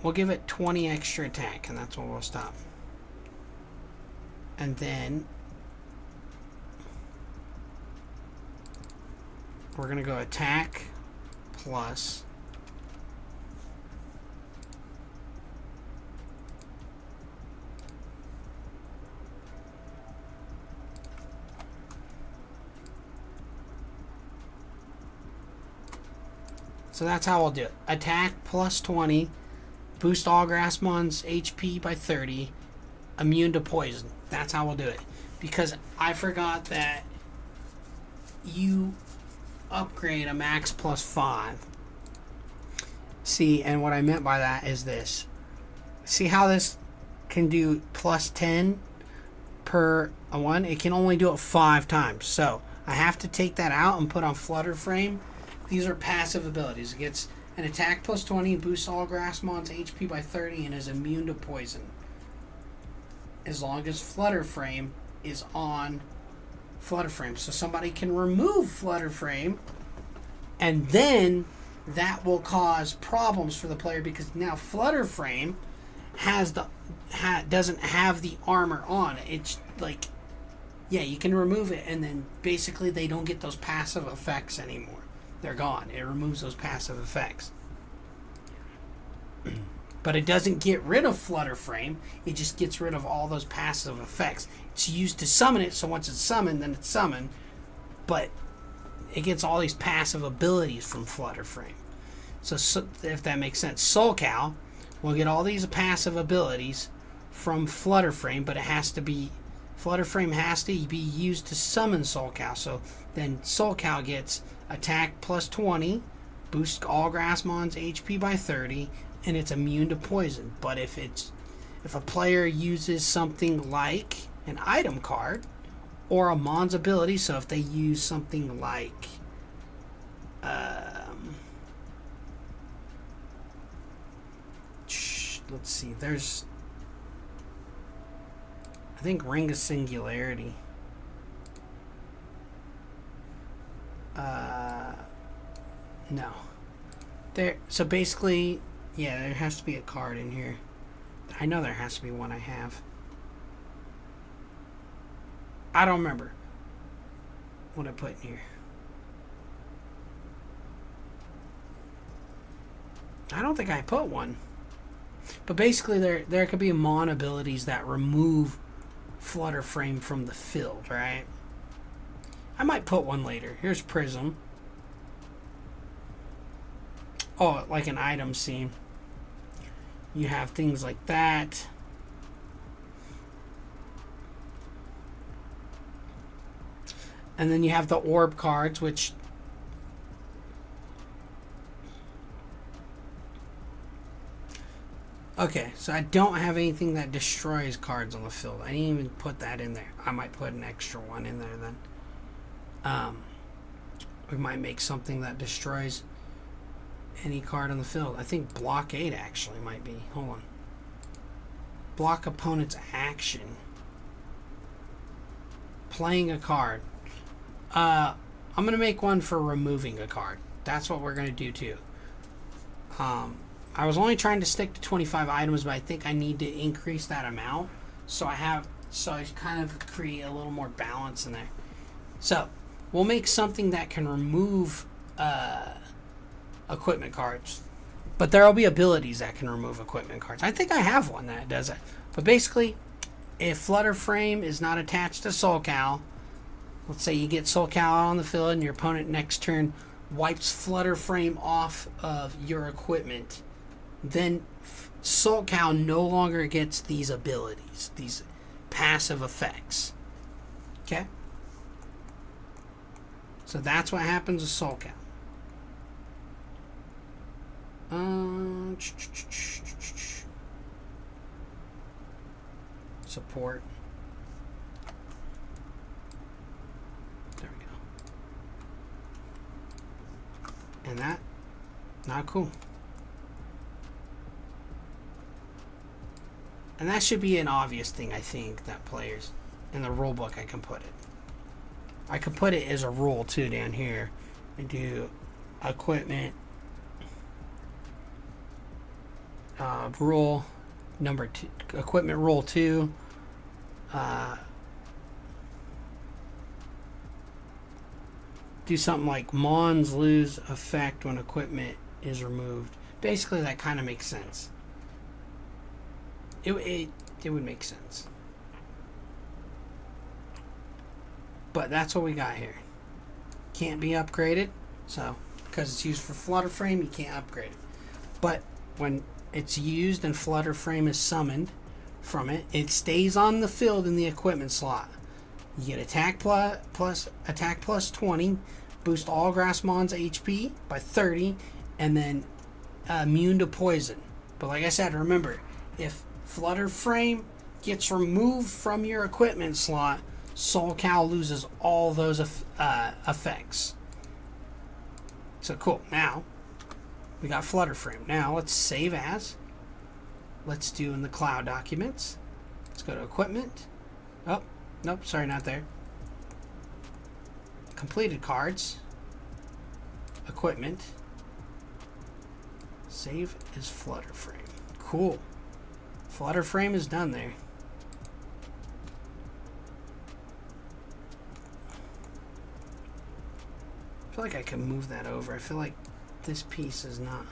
We'll give it 20 extra attack, and that's where we'll stop. And then we're going to go attack plus so that's how we'll do it. Attack plus 20, boost all grass mons HP by 30, immune to poison. That's how we'll do it. Because I forgot that you upgrade a max plus 5. See, and what I meant by that is this. See how this can do plus 10 per one? It can only do it 5 times. So I have to take that out and put on Flutter Frame. These are passive abilities. It gets an attack plus 20, boosts all grass mons HP by 30, and is immune to poison. As long as Flutter Frame is on Flutter Frame. So somebody can remove Flutter Frame, and then that will cause problems for the player because now Flutter Frame has doesn't have the armor on. It's like, yeah, you can remove it, and then basically they don't get those passive effects anymore. They're gone. It removes those passive effects. But it doesn't get rid of Flutter Frame. It just gets rid of all those passive effects. It's used to summon it, so once it's summoned, then it's summoned. But it gets all these passive abilities from Flutter Frame. So if that makes sense, Soul Cow will get all these passive abilities from Flutter Frame, but it has to be, Flutter Frame has to be used to summon Soul Cow. So then Soul Cow gets attack plus 20, boost all grass mons HP by 30, and it's immune to poison. But if a player uses something like an item card or a Mon's ability, so if they use something like let's see, there's, I think, Ring of Singularity. No. There. So basically, yeah, there has to be a card in here. I know there has to be one I have. I don't remember what I put in here. I don't think I put one. But basically, there could be Mon abilities that remove Flutter Frame from the field, right? I might put one later. Here's Prism. Oh, like an item scene. You have things like that. And then you have the orb cards, which okay, so I don't have anything that destroys cards on the field. I didn't even put that in there. I might put an extra one in there then. We might make something that destroys any card on the field. I think blockade actually might be. Hold on. Block opponent's action. playing a card. I'm going to make one for removing a card. That's what we're going to do too. I was only trying to stick to 25 items, but I think I need to increase that amount. So I kind of create a little more balance in there. So we'll make something that can remove equipment cards. But there will be abilities that can remove equipment cards. I think I have one that does it. But basically, if Flutter Frame is not attached to Soul Cal, let's say you get Soul Cal out on the field and your opponent next turn wipes Flutter Frame off of your equipment, then Soul Cal no longer gets these abilities, these passive effects. Okay? So that's what happens with Soul Cal. Support. There we go. And that, not cool. And that should be an obvious thing, I think, that players in the rule book I can put it. I could put it as a rule too down here. I do equipment rule number 2, equipment rule 2. Do something like Mons lose effect when equipment is removed. Basically, that kind of makes sense. It would make sense. But that's what we got here. Can't be upgraded. So, because it's used for Flutter Frame, you can't upgrade it. But when it's used and Flutter Frame is summoned from it, it stays on the field in the equipment slot. You get attack plus 20, boost all Grassmons HP by 30, and then immune to poison. But like I said, remember, if Flutter Frame gets removed from your equipment slot, Soul Cal loses all those effects. So cool. Now we got Flutter Frame. Now let's save as. Let's do in the cloud documents. Let's go to equipment. Oh, nope, sorry, not there. Completed cards. Equipment. Save as Flutter Frame. Cool. Flutter Frame is done there. I feel like I can move that over. I feel like this piece is not.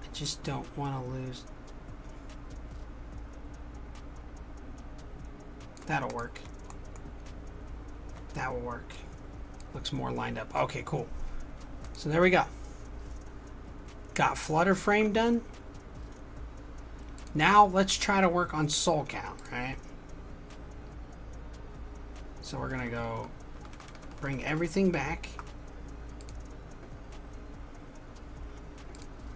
I just don't want to lose. That'll work. That will work. Looks more lined up. Okay, cool. So there we go. Got Flutter Frame done. Now let's try to work on Soul Cal, right? So we're gonna go bring everything back.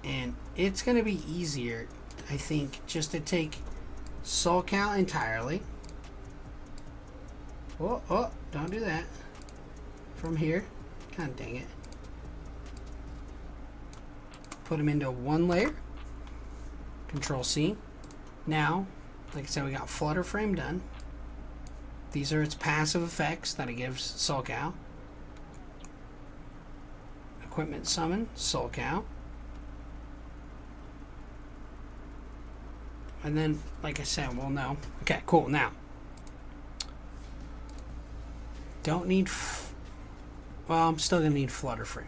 And it's gonna be easier, I think, just to take Soul Cal entirely. Oh, don't do that. From here. God dang it. Put them into one layer. Control C. Now, like I said, we got Flutter Frame done. These are its passive effects that it gives Soul Cal. Equipment summon, Soul Cal. And then, like I said, we'll know. Okay, cool. Now, don't need. Well, I'm still gonna need Flutter Frame.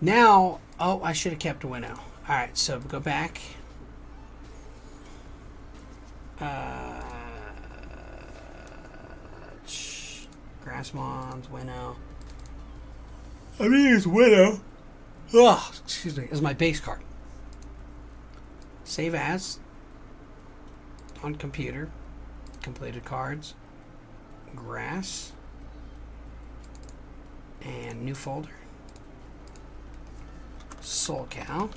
Now, oh, I should have kept a winnow. All right, so go back. Grassmons, winnow. I mean, it's winnow. Oh, excuse me. It's my base card. Save as. On computer. Completed cards. Grass. And new folder. Soul Cal.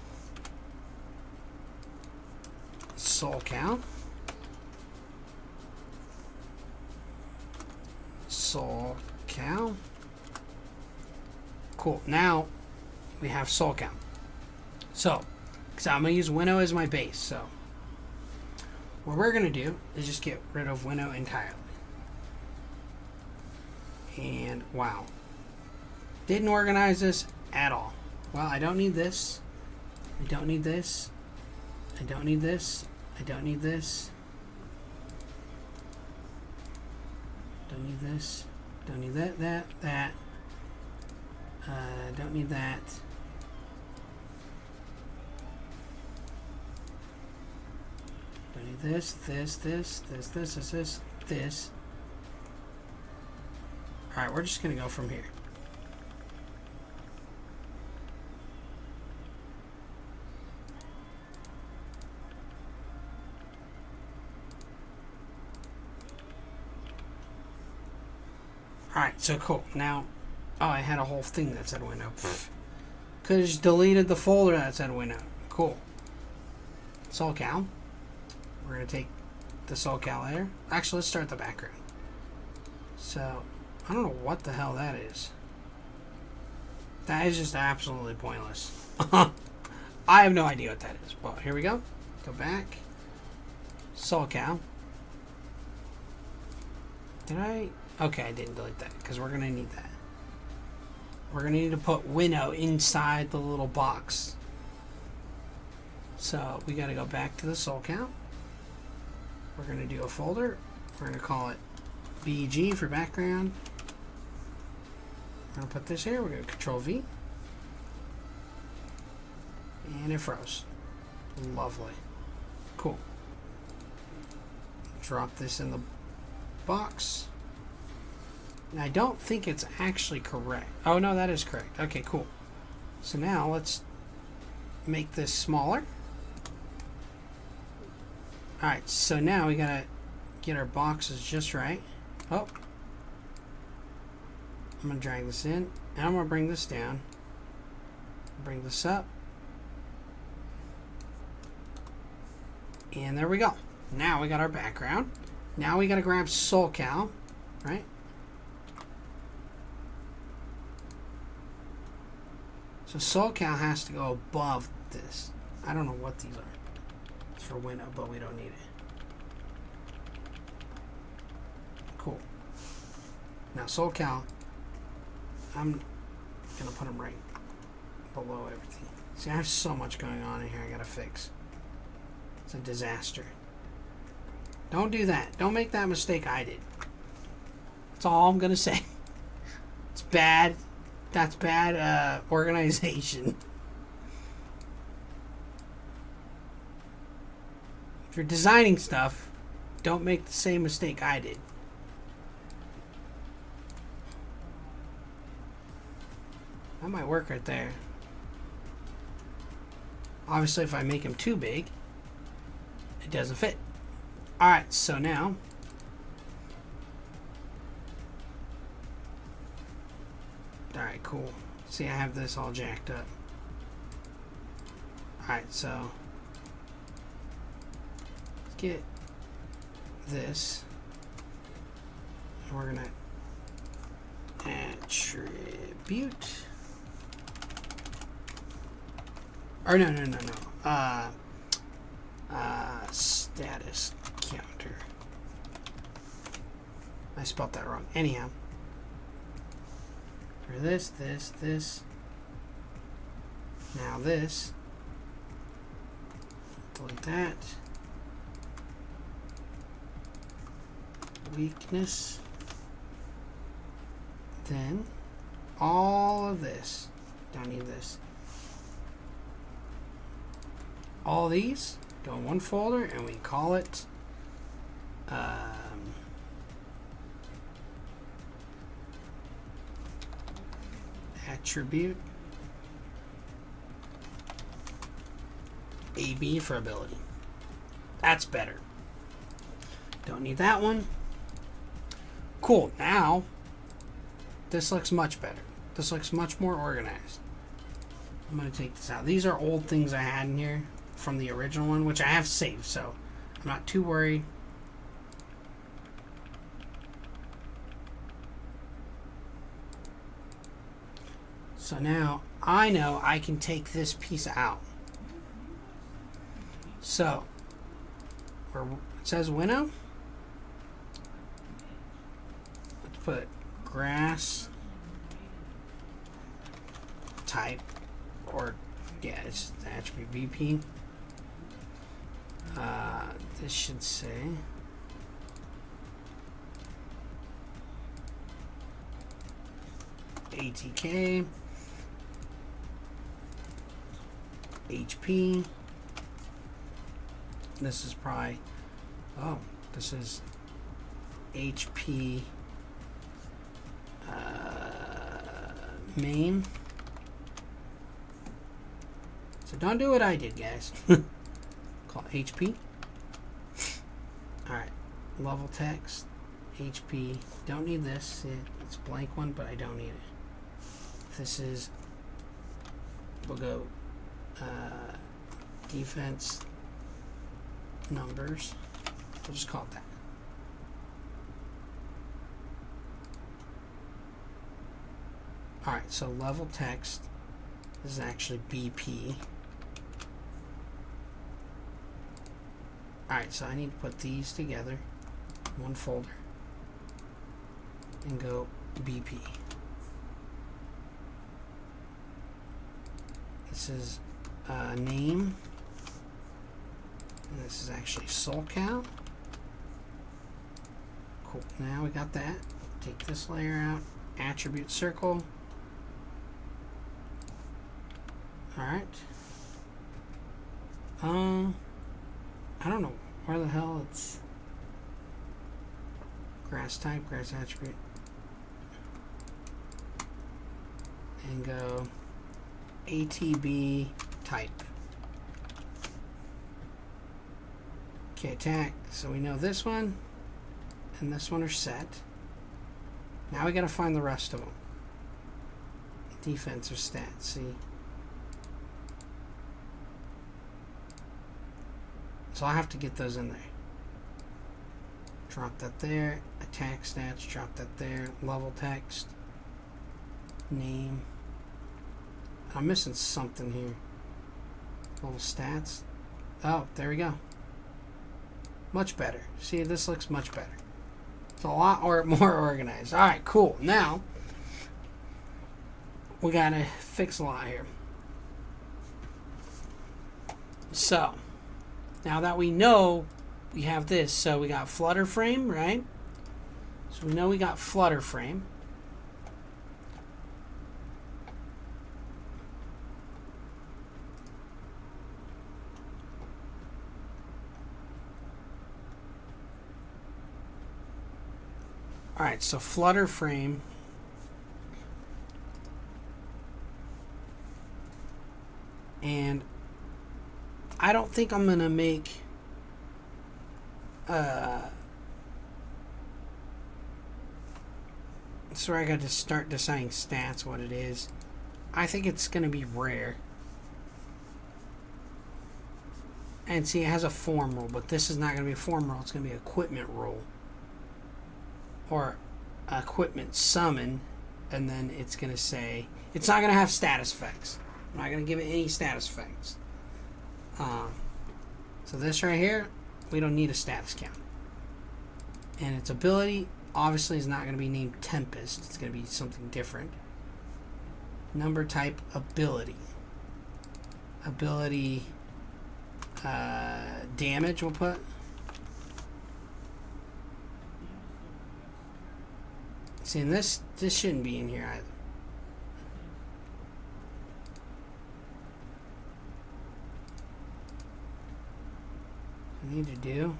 Soul Cal. Soul Cal. Cool. Now we have Soul Cal. So, because I'm going to use winnow as my base. So, what we're going to do is just get rid of window entirely. And wow. Didn't organize this at all. Well, I don't need this. I don't need this. I don't need this. I don't need this. Don't need this. Don't need that, that. Don't need that. Don't need this, this. Alright, we're just going to go from here. Alright, so cool. Now, oh, I had a whole thing that said window. Could have just deleted the folder that said window. Cool. SolCal. We're going to take the SolCal layer. Actually, let's start the background. So, I don't know what the hell that is. That is just absolutely pointless. I have no idea what that is. Well, here we go. Go back. SolCal. Did I? Okay, I didn't delete that because we're going to need that. We're going to need to put window inside the little box. So we got to go back to the SolCal. We're going to do a folder. We're going to call it BG for background. We're going to put this here. We're going to Control V. And it froze. Lovely. Cool. Drop this in the box. And I don't think it's actually correct. Oh, no, that is correct. Okay, cool. So now let's make this smaller. Alright, so now we gotta get our boxes just right. Oh. I'm gonna drag this in, and I'm gonna bring this down. Bring this up. And there we go. Now we got our background. Now we gotta grab SolCal, right? So SolCal has to go above this. I don't know what these are. It's for window, but we don't need it. Cool. Now SolCal, I'm gonna put them right below everything. See, I have so much going on in here I gotta fix. It's a disaster. Don't do that. Don't make that mistake I did. That's all I'm gonna say. It's bad. That's bad organization. If you're designing stuff, don't make the same mistake I did. That might work right there. Obviously, if I make them too big, it doesn't fit. Alright, so now alright, cool. See, I have this all jacked up. Alright, so let's get this. And we're gonna attribute. Or no. Status counter. I spelled that wrong. Anyhow. For this. Now this. Delete that. Weakness. Then all of this. Don't need this. All these go in one folder and we call it attribute AB for ability. That's better. Don't need that one. Cool. Now this looks much better. This looks much more organized. I'm going to take this out. These are old things I had in here from the original one, which I have saved, so I'm not too worried. So now I know I can take this piece out. So It says winnow. Let's put grass type, or yeah, it's the attribute BP. This should say ATK HP. This is probably, oh, this is HP main. So don't do what I did, guys. Call it HP. Alright, level text, HP. Don't need this. It's a blank one, but I don't need it. This is, we'll go defense numbers. We'll just call it that. Alright, so level text is actually BP. Alright, so I need to put these together in one folder and go BP. This is name, and this is actually SoulCal. Cool, now we got that. Take this layer out, attribute circle. Alright. I don't know where the hell it's grass type, grass attribute, and go ATB type. Okay, attack. So we know this one and this one are set. Now we gotta find the rest of them. Defense or stats. See. So I have to get those in there. Drop that there. Attack stats. Drop that there. Level text. Name. I'm missing something here. Level stats. Oh, there we go. Much better. See, this looks much better. It's a lot more organized. Alright, cool. Now, we gotta fix a lot here. So, now that we know we have this, so we got Flutter frame, right? So we know we got Flutter frame. Alright, so Flutter frame. And I don't think I'm gonna make so I got to start deciding stats what it is. I think it's gonna be rare. And see, it has a form rule, but this is not gonna be a form rule, it's gonna be equipment rule. Or equipment summon, and then it's gonna say it's not gonna have status effects. I'm not gonna give it any status effects. So this right here, we don't need a status count. And its ability obviously is not going to be named Tempest. It's going to be something different. Number type ability. Ability damage we'll put. See, and this shouldn't be in here either. I need to do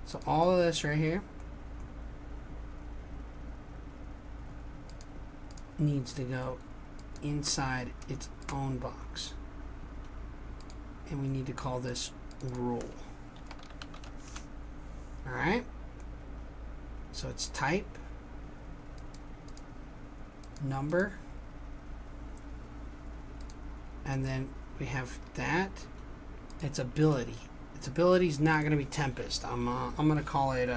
so all of this right here needs to go inside its own box, and we need to call this rule. Alright, so it's type, number, and then we have that. Its ability. Its ability is not going to be Tempest. I'm going to call it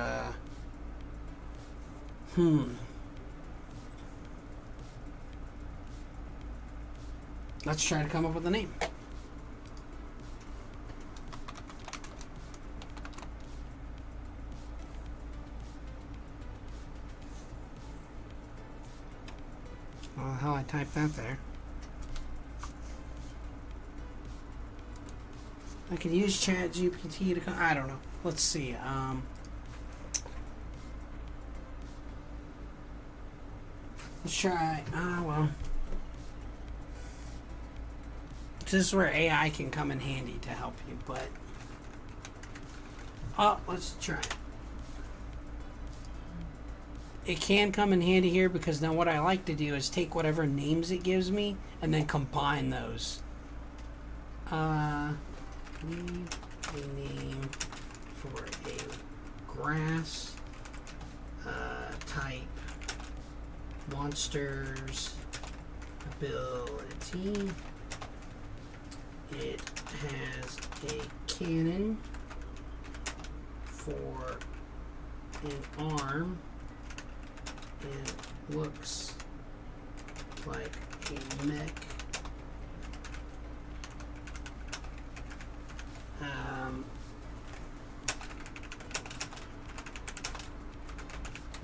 let's try to come up with a name. Well, how I typed that there. I could use ChatGPT to. I don't know. Let's see. Let's try. Well. This is where AI can come in handy to help you, but. Let's try it. It can come in handy here because then what I like to do is take whatever names it gives me and then combine those. Need a name for a grass type monsters ability. It has a cannon for an arm and looks like a mech.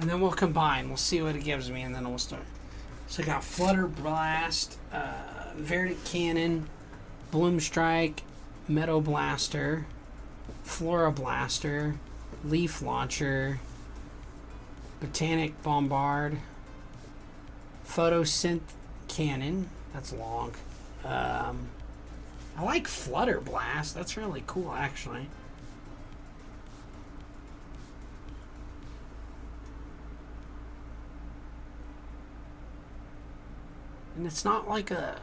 And then we'll combine. We'll see what it gives me, and then we'll start. So I got Flutter Blast, Verdict Cannon, Bloom Strike, Meadow Blaster, Flora Blaster, Leaf Launcher, Botanic Bombard, Photosynth Cannon. That's long. I like Flutter Blast. That's really cool, actually. And it's not like a...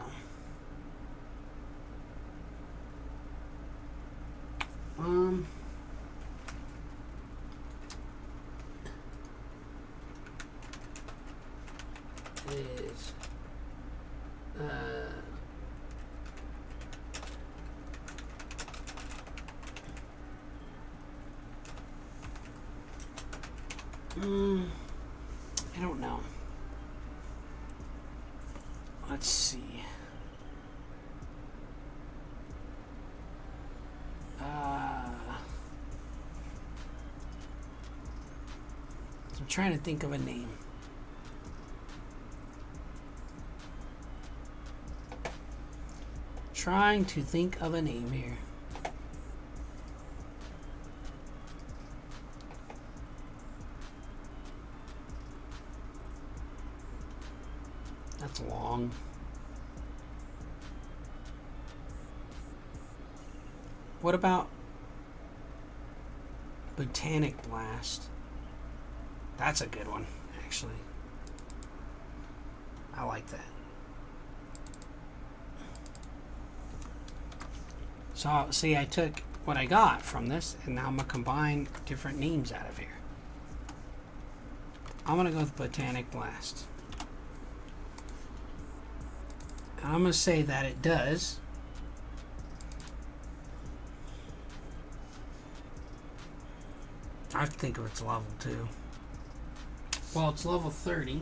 is I don't know. Let's see. I'm trying to think of a name. Trying to think of a name here. That's long. What about Botanic Blast? That's a good one, actually. I like that. So, see, I took what I got from this, and now I'm going to combine different names out of here. I'm going to go with Botanic Blast. And I'm going to say that it does. I have to think of its level, too. Well, it's level 30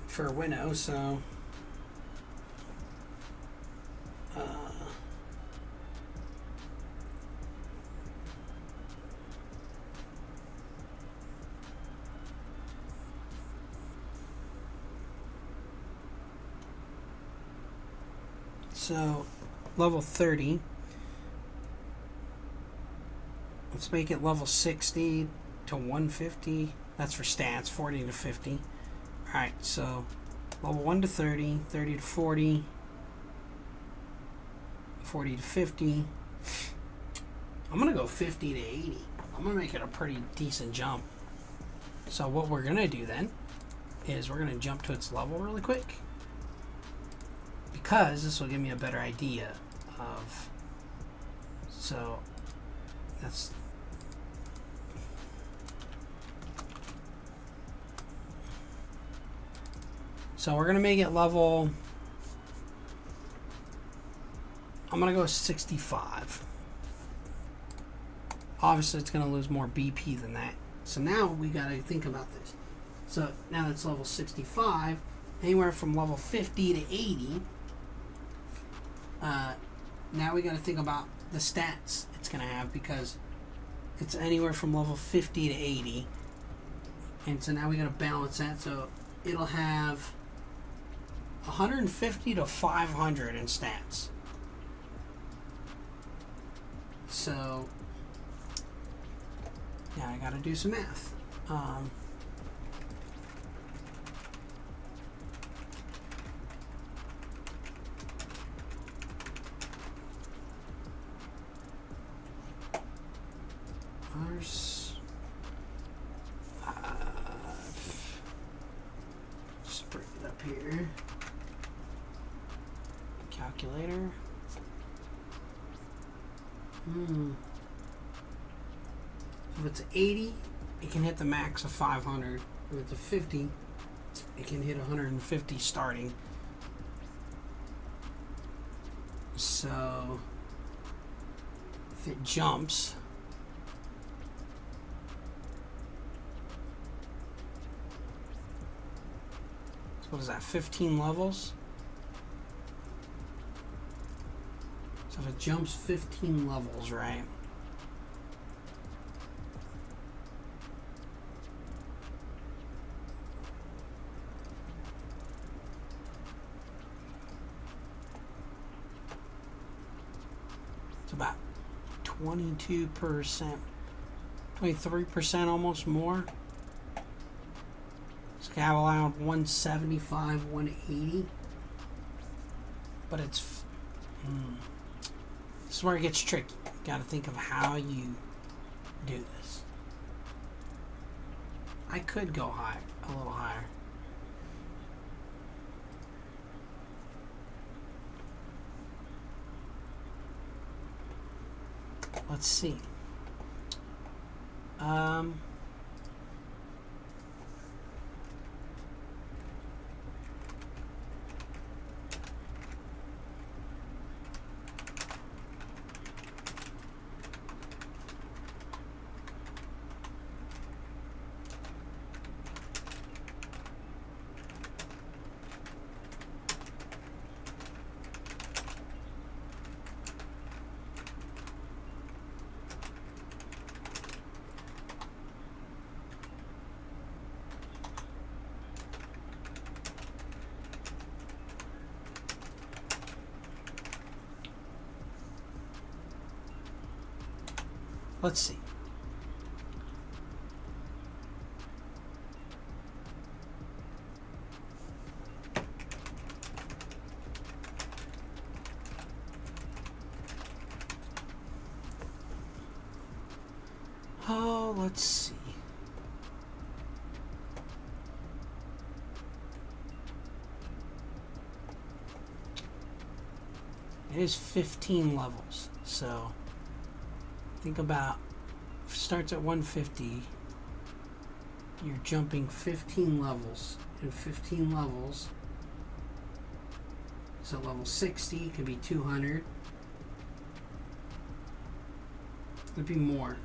for Winnow, so... So, level 30. Let's make it level 60 to 150. That's for stats, 40 to 50. Alright, so level 1 to 30, 30 to 40, 40 to 50. I'm going to go 50 to 80. I'm going to make it a pretty decent jump. So what we're going to do then is we're going to jump to its level really quick. Because this will give me a better idea of... So that's... So we're going to make it level... I'm going to go 65. Obviously, it's going to lose more BP than that. So now we got to think about this. So now that's level 65. anywhere from level 50 to 80. Now we got to think about the stats it's going to have, because it's anywhere from level 50 to 80. And so now we got to balance that. So it'll have 150 to 500 in stats. So now I got to do some math. Just bring it up here. Calculator. If it's 80, it can hit the max of 500. If it's a 50, it can hit 150 starting. So if it jumps, what is that, 15 levels? So if it jumps 15 levels, right? It's about 22%, 23% almost more. It's got around 175, 180. But it's this is where it gets tricky. You gotta think of how you do this. I could go higher, a little higher. Let's see. Let's see. Oh, let's see. It is 15 levels, so think about, if it starts at 150, you're jumping 15 levels, and 15 levels, so level 60 could be 200. It'd be more.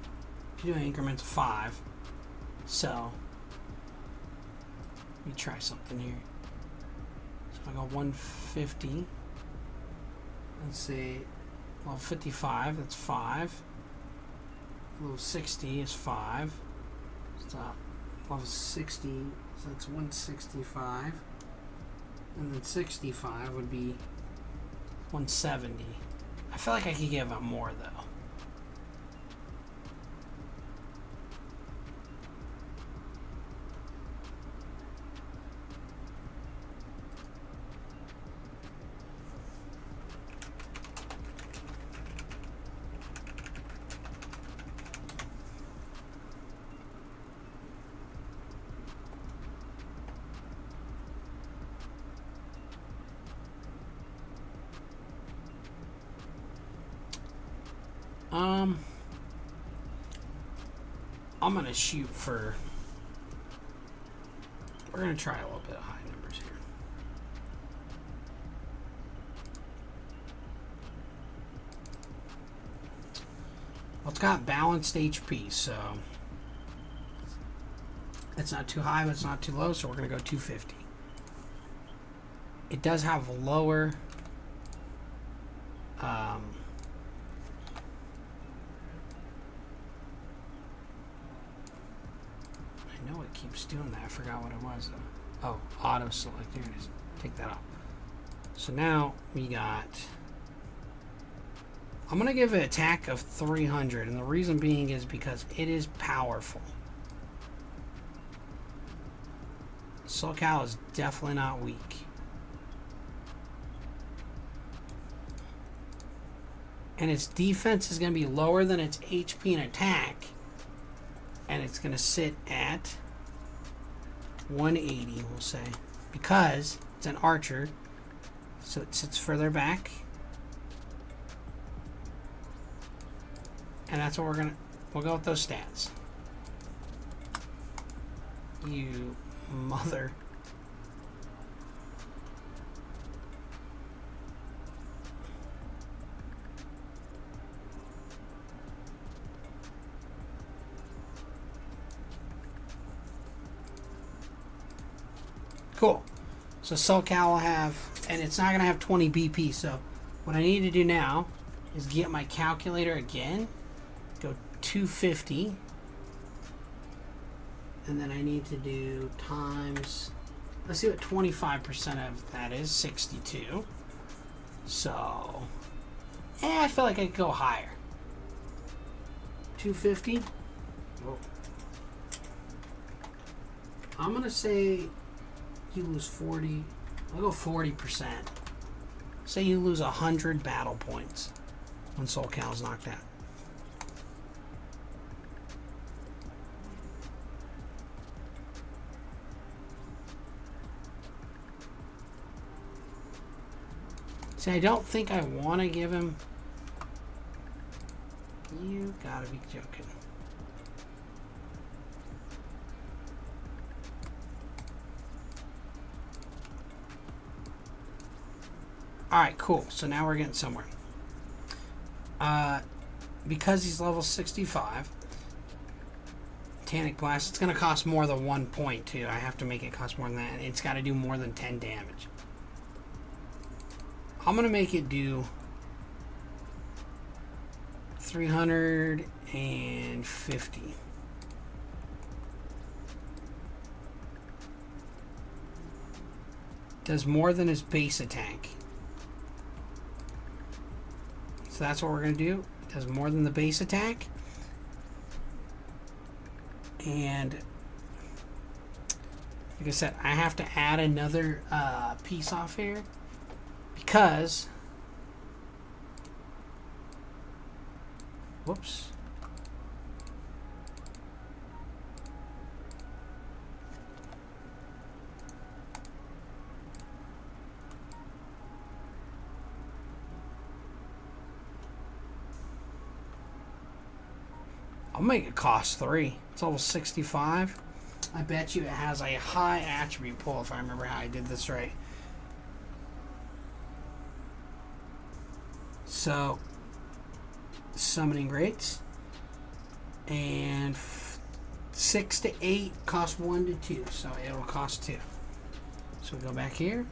You're doing increments of 5. So let me try something here. So if I go 150, let's say level 55, that's 5. Level 60 is 5. Stop. Level 60, so that's 165. And then 65 would be 170. I feel like I could give up more though. I'm gonna shoot for, we're gonna try a little bit of high numbers here. Well, it's got balanced HP, so it's not too high, but it's not too low, so we're gonna go 250. it does have lower I know it keeps doing that. I forgot what it was though. Oh, auto select. There it is. Take that off. So now we got, I'm going to give it an attack of 300, and the reason being is because it is powerful. SoCal is definitely not weak. And its defense is going to be lower than its HP and attack. And it's going to sit at 180, we'll say. Because it's an archer, so it sits further back. And that's what we'll go with those stats. You mother. Cool. So SoCal will have, and it's not going to have 20 BP. So what I need to do now is get my calculator again, go 250, and then I need to do times, let's see what 25% of that is, 62. So, I feel like I could go higher. 250. Whoa. I'm going to say you lose 40. I'll go 40%. Say you lose 100 battle points when SoCal's knocked out. See, I don't think I want to give him. You gotta be joking. Alright, cool. So now we're getting somewhere. Because he's level 65, Tannic Blast, it's going to cost more than 1 point, too. I have to make it cost more than that. And it's got to do more than 10 damage. I'm going to make it do 350. Does more than his base attack. So that's what we're going to do. It does more than the base attack. And like I said, I have to add another piece off here because, whoops. I'll make it cost 3. It's level 65. I bet you it has a high attribute pull if I remember how I did this right. So, summoning rates. And 6 to 8 cost 1 to 2. So it'll cost 2. So we go back here.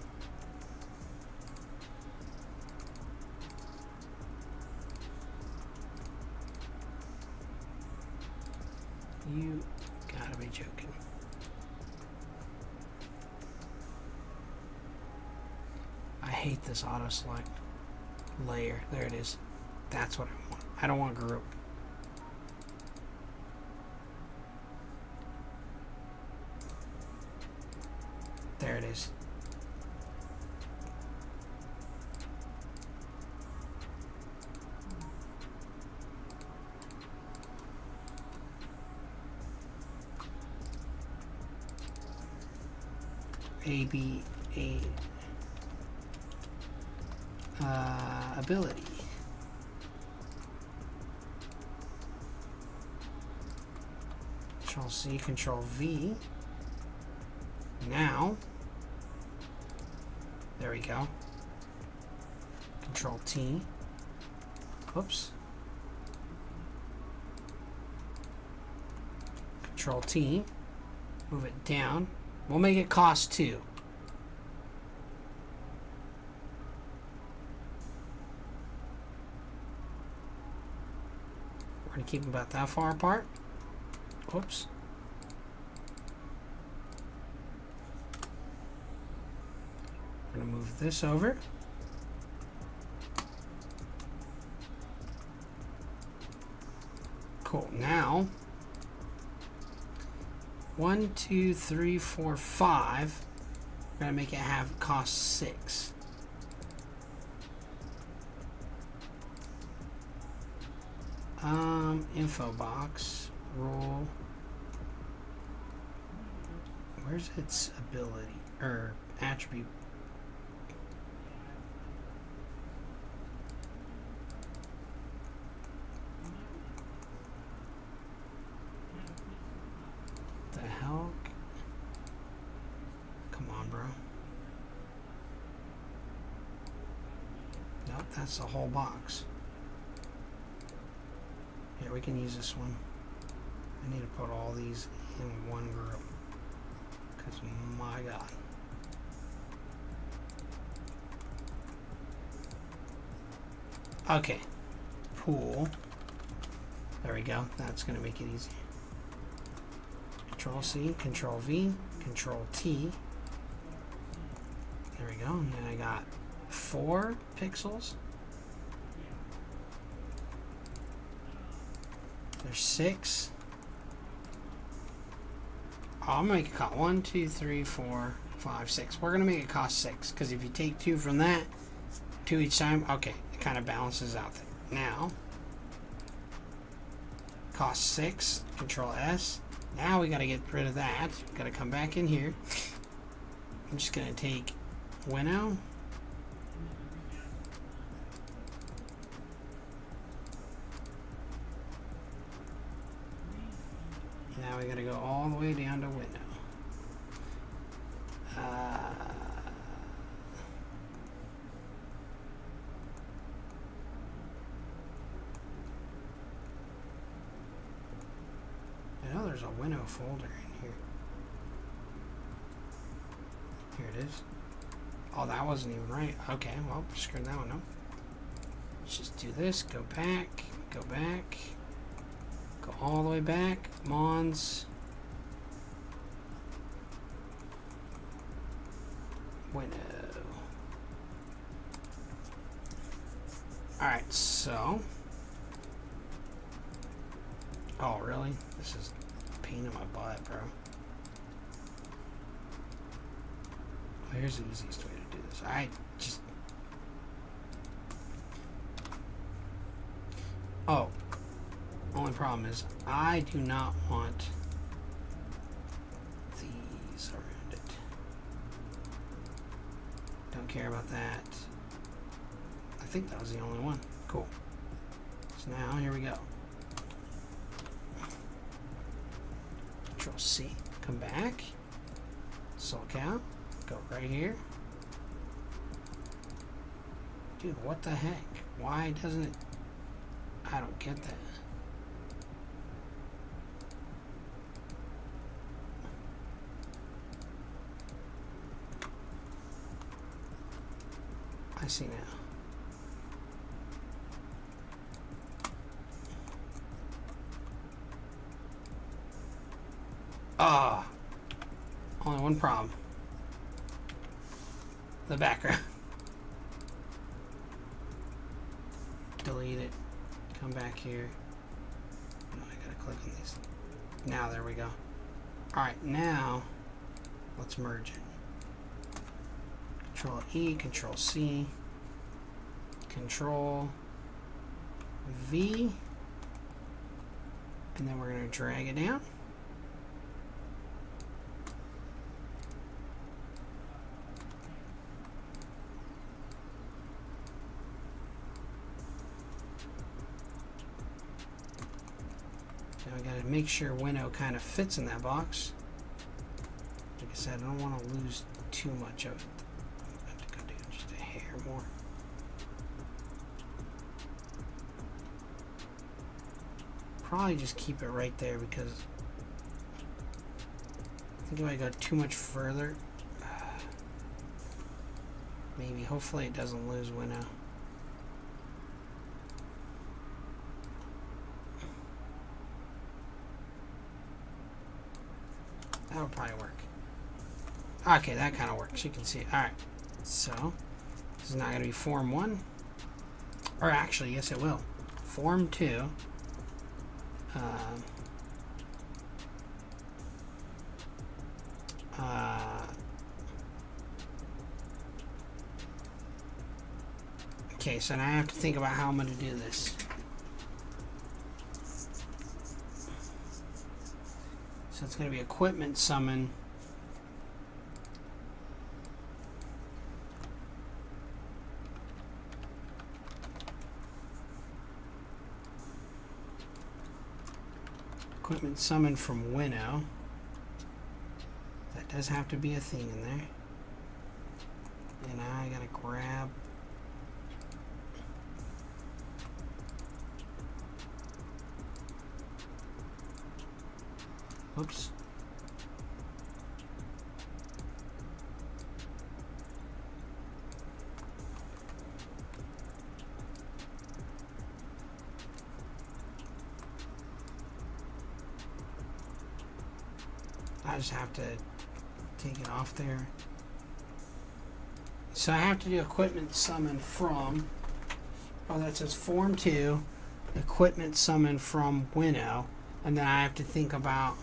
You gotta be joking. I hate this auto select layer. There it is. That's what I want. I don't want group. There it is. Ability. Control C, Control V. Now, there we go. Control T. Whoops. Control T. Move it down. We'll make it cost 2. We're going to keep them about that far apart. Whoops. We're going to move this over. Cool. Now, 1, 2, 3, 4, 5. We're going to make it have cost 6. Info box, rule. Where's its ability or attribute? The hell? Come on, bro. Nope, that's the whole box. Here, we can use this one. I need to put all these in one group. Because, my God. Okay. Pool. There we go. That's going to make it easy. Control C, Control V, Control T. There we go. And then I got 4 pixels. There's 6. Oh, I'm gonna make it cost 1, 2, 3, 4, 5, 6. We're gonna make it cost 6 because if you take 2 from that, 2 each time, okay, it kind of balances out there. Now, cost 6. Control S. Now we gotta get rid of that. Gotta come back in here. I'm just gonna take winnow. Now we gotta go all the way down to window. I know there's a window folder in here. Here it is. Oh, that wasn't even right. Okay, well, screw that one up. Let's just do this. Go back. Go back. Go all the way back. Mons. Window. Alright, so. Oh, really? This is a pain in my butt, bro. Well, here's the easiest way to do this. I just. Oh. Only problem is I do not want these around it. Don't care about that. I think that was the only one. Cool. So now here we go. Control C. Come back. SoulCal. Go right here. Dude, what the heck? Why doesn't it? I don't get that. I see now. Ah, only one problem. The background. Delete it. Come back here. No, I gotta click on these. Now, there we go. Alright, now let's merge it. Control E, Control C, Control V, and then we're going to drag it down. Now we got to make sure window kind of fits in that box. Like I said, I don't want to lose too much of it. More. Probably just keep it right there because I think if I go too much further, maybe, hopefully it doesn't lose winnow. That'll probably work. Okay, that kind of works. You can see it. Alright. So, this is not going to be form 1. Or actually, yes it will. Form 2. Okay, so now I have to think about how I'm going to do this. So it's going to be equipment summon. Equipment summon from Winnow. That does have to be a thing in there. And I gotta grab. Whoops. I just have to take it off there. So I have to do equipment summon from, oh, that says form 2, equipment summon from Winnow, and then I have to think about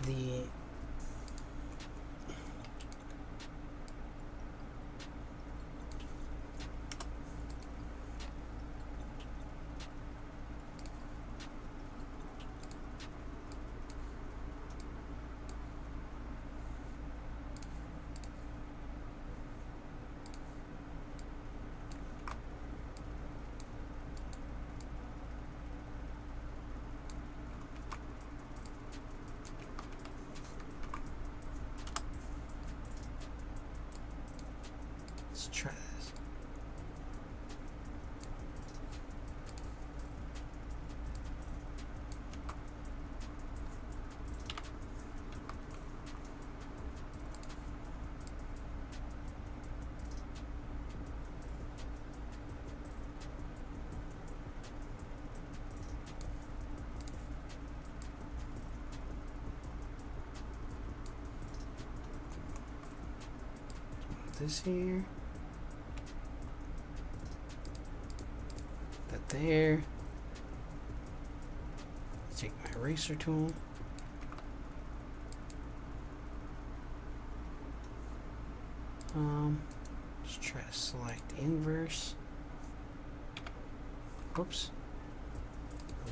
the let's try this. Put this here. That there. Take my eraser tool. Just try to select inverse. Whoops.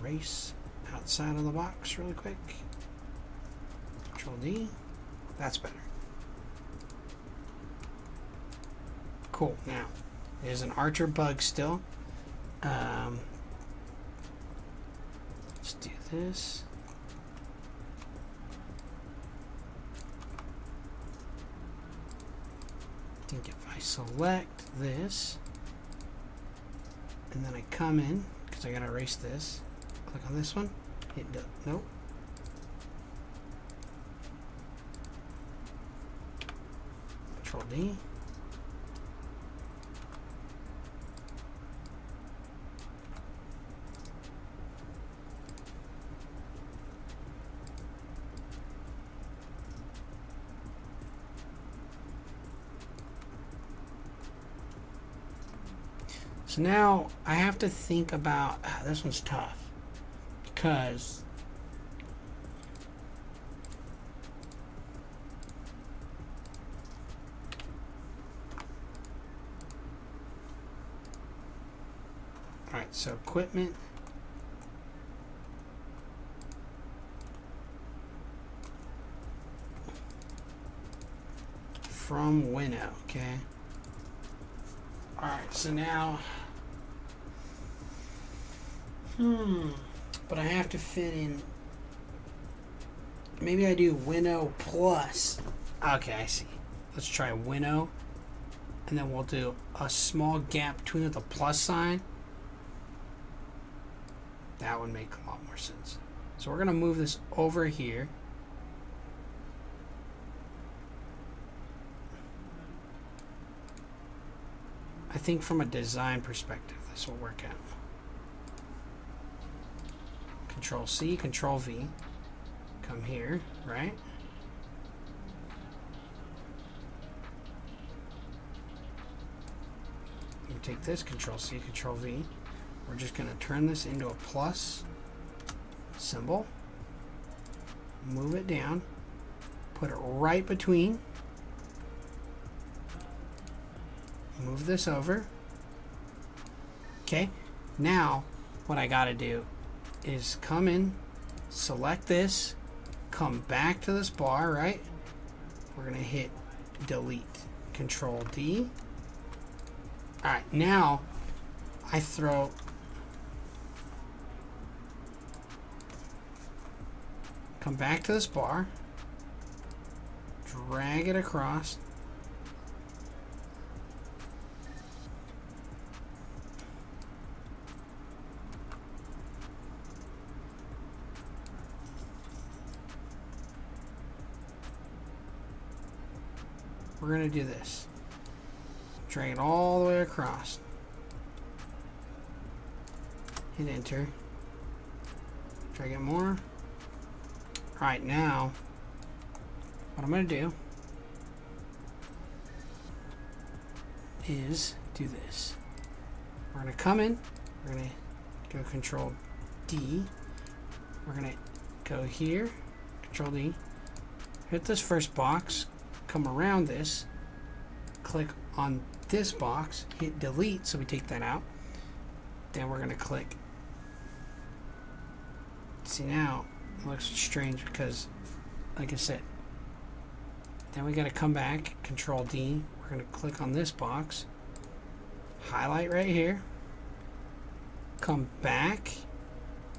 Erase outside of the box really quick. Control D. That's better. Cool. Now, there's an Archer bug still. Let's do this. I think if I select this, and then I come in, because I gotta erase this, click on this one, hit nope. Control D. So now I have to think about, this one's tough, because alright, so equipment, from Winnow, okay? Alright, so now but I have to fit in, maybe I do Winnow plus, okay, I see. Let's try Winnow, and then we'll do a small gap between the plus sign. That would make a lot more sense. So we're going to move this over here. I think from a design perspective, this will work out. Control C, Control V, come here, right? You take this, Control C, Control V. We're just going to turn this into a plus symbol. Move it down. Put it right between. Move this over. Okay. Now, what I got to do is come in, select this, come back to this bar, right? We're going to hit delete. Control D. All right. Now, I throw... Come back to this bar, drag it across, we're going to do this, drag it all the way across, hit enter, drag it more. Right now, what I'm going to do is do this. We're going to come in, we're going to go Control D, we're going to go here, Control D, hit this first box, come around this, click on this box, hit delete so we take that out, then we're going to click, see now, it looks strange because, like I said, then we got to come back, Control D. We're going to click on this box, highlight right here, come back,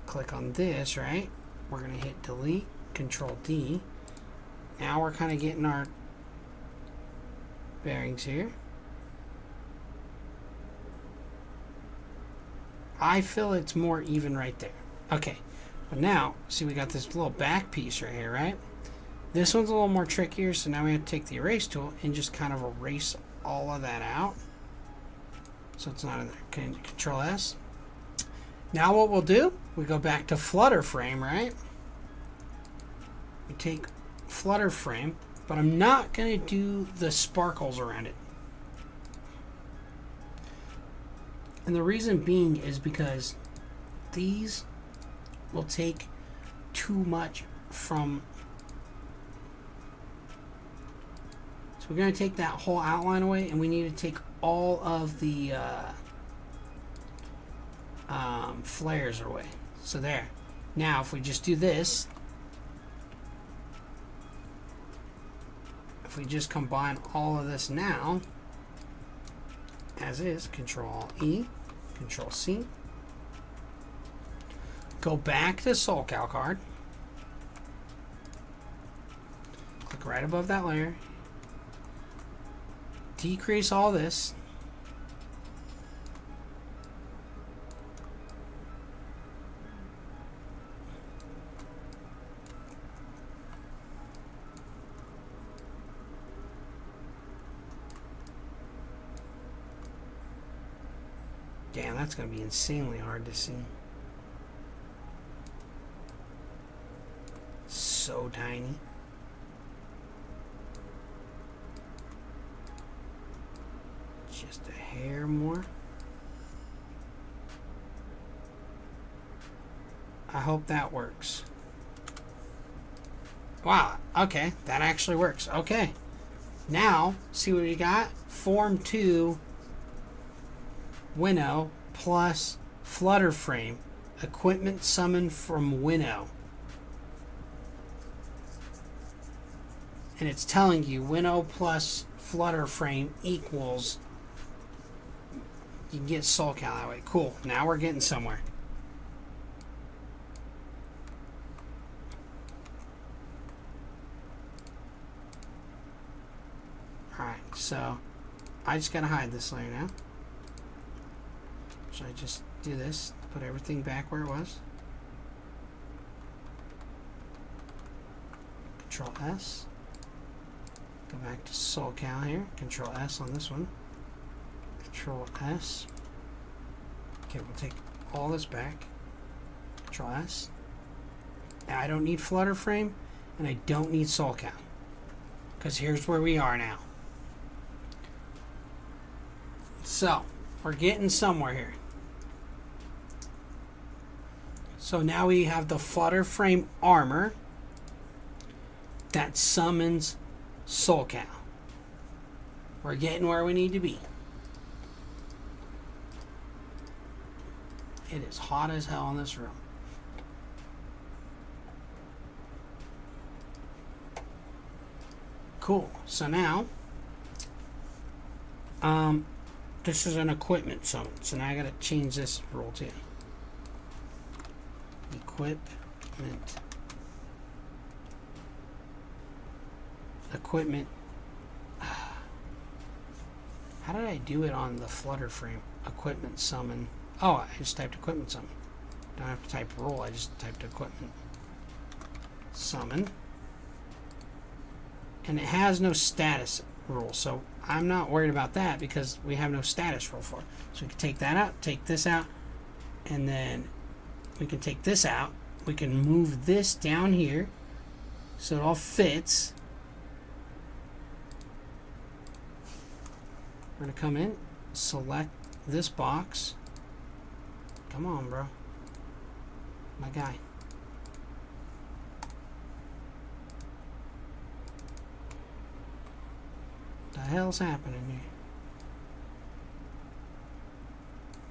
click on this, right? We're going to hit delete, Control D. Now we're kind of getting our bearings here. I feel it's more even right there. Okay. But now, see, we got this little back piece right here, right? This one's a little more trickier, so now we have to take the erase tool and just kind of erase all of that out. So it's not in there. Okay, Control S. Now what we'll do, we go back to Flutter Frame, right? We take Flutter Frame, but I'm not going to do the sparkles around it. And the reason being is because these will take too much from... So we're going to take that whole outline away, and we need to take all of the flares away. So there. Now, if we just do this, if we just combine all of this now, as is, Control E, Control C, go back to SoulCal card, click right above that layer, decrease all this, damn, that's going to be insanely hard to see. So tiny. Just a hair more. I hope that works. Wow, okay, that actually works. Okay. Now, see what we got? Form 2 Winnow plus Flutter Frame. Equipment summoned from Winnow. And it's telling you Winnow plus Flutter Frame equals, you can get SoulCal that way. Cool. Now we're getting somewhere. Alright, so I just gotta hide this layer now. Should I just do this? Put everything back where it was. Control S. Go back to SoulCal here. Control S on this one. Control S. Okay, we'll take all this back. Control S. I don't need Flutter Frame, and I don't need SoulCal. Because here's where we are now. So, we're getting somewhere here. So now we have the Flutter Frame armor that summons SoulCal. We're getting where we need to be. It is hot as hell in this room. Cool. So now, this is an equipment summon. So now I gotta change this rule too. Equipment. How did I do it on the Flutter Frame? Equipment summon. Oh, I just typed equipment summon. Don't have to type rule. I just typed equipment summon. And it has no status rule, so I'm not worried about that because we have no status rule for it. So we can take that out, take this out, and then we can take this out. We can move this down here so it all fits. We're going to come in, select this box. Come on, bro. My guy. The hell's happening here?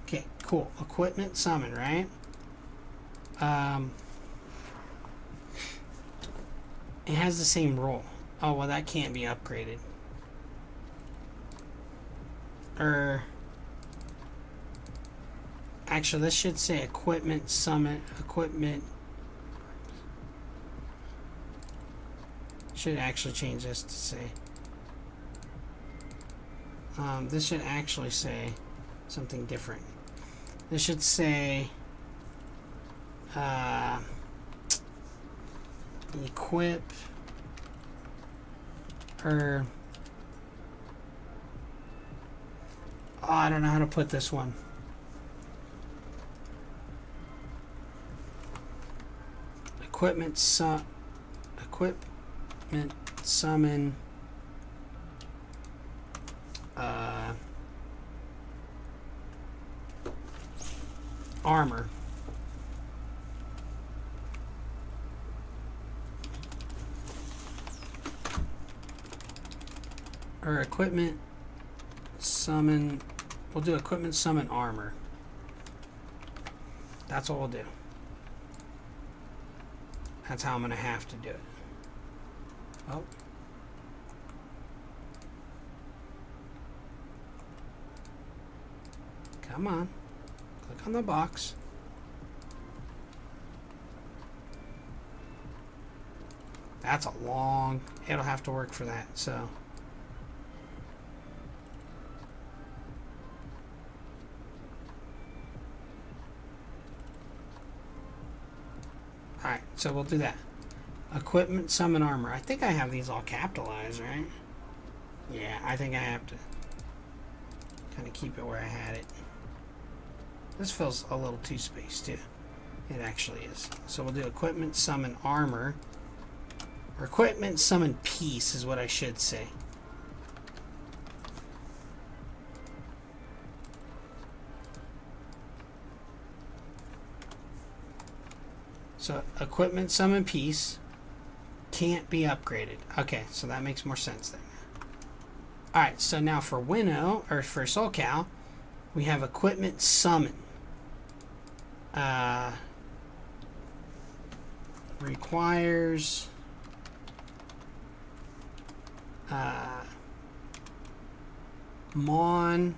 Okay, cool. Equipment summon, right? It has the same rule. Oh, well, that can't be upgraded. Actually, this should say equipment summon. Equipment. Should actually change this to say. This should actually say something different. This should say equip or I don't know how to put this one. Equipment summon armor. Or equipment summon. We'll do equipment summon armor. That's what we'll do. That's how I'm going to have to do it. Oh. Come on. Click on the box. That's a long... It'll have to work for that, so... Alright, so we'll do that. Equipment summon armor. I think I have these all capitalized, right? Yeah, I think I have to kind of keep it where I had it. This feels a little too spaced too. It actually is. So we'll do equipment summon armor. Or equipment summon piece is what I should say. So equipment summon piece can't be upgraded. Okay, so that makes more sense there. Alright, so now for Winnow, or for SoulCal, we have equipment summon. Requires mon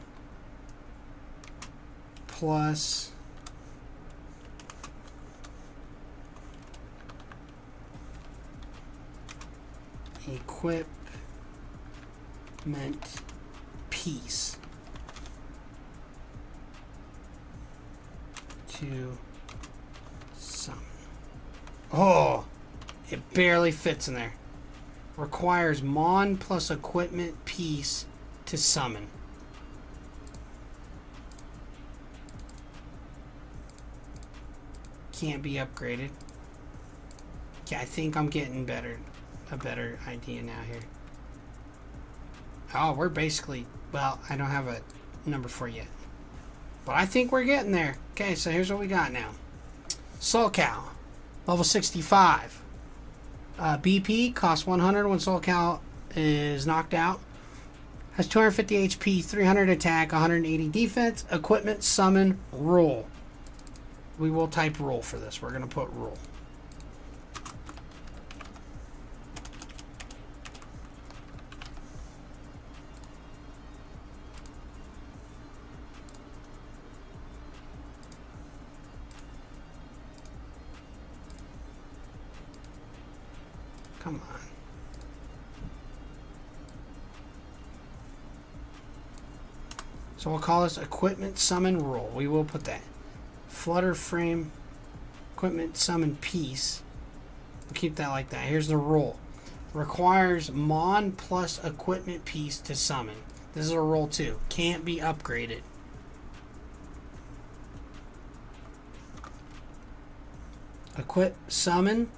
plus equipment piece to summon. Oh, it barely fits in there. Requires mon plus equipment piece to summon. Can't be upgraded. Okay, I think I'm getting a better idea now here. Oh, we're basically, well, I don't have a number for you yet. But I think we're getting there. Okay, so here's what we got now. Soul Cow, level 65. BP costs 100 when Soul Cow is knocked out. Has 250 HP, 300 attack, 180 defense. Equipment, summon, rule. We will type rule for this. We're going to put rule. Come on. So we'll call this equipment summon rule. We will put that. Flutter frame equipment summon piece. We'll keep that like that. Here's the rule. Requires mon plus equipment piece to summon. This is a rule too. Can't be upgraded. Equip summon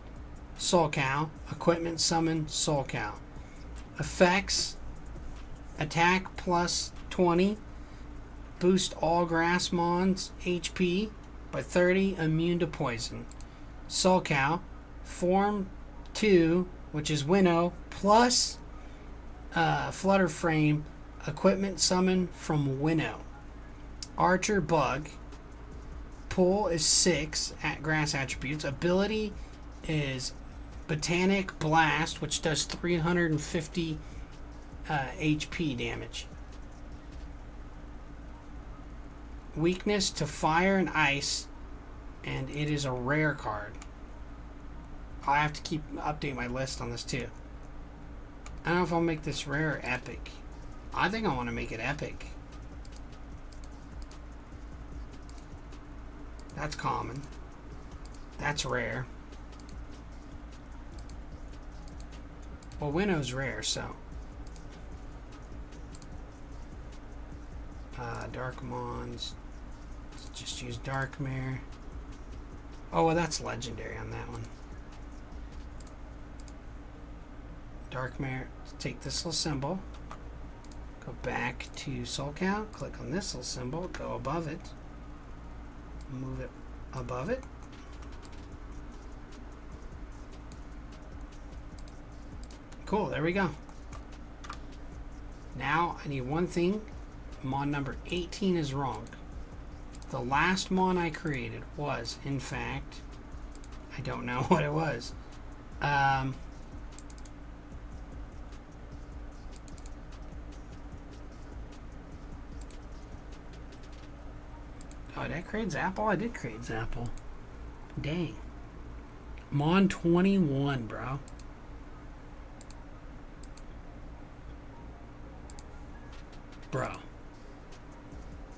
Soul Cow. Equipment summon Soul Cow. Effects. Attack plus 20. Boost all grass mons HP by 30. Immune to poison. Soul Cow. Form 2, which is Winnow, plus Flutter Frame. Equipment summon from Winnow. Archer Bug. Pull is 6 at grass attributes. Ability is Botanic Blast, which does 350 HP damage. Weakness to fire and ice, and it is a rare card. I'll have to keep update my list on this too. I don't know if I'll make this rare or epic. I think I want to make it epic. That's common. That's rare. Well, Winnow's rare, so. Dark Mons. Let's just use Darkmare. Oh, well, that's legendary on that one. Darkmare. Let's take this little symbol. Go back to Soul Cow. Click on this little symbol. Go above it. Move it above it. Cool, there we go. Now I need one thing. Mon number 18 is wrong. The last Mon I created was, in fact, I don't know what it was. Oh, did I create Zapple? I did create Zapple. Dang. Mon 21, bro. Bro.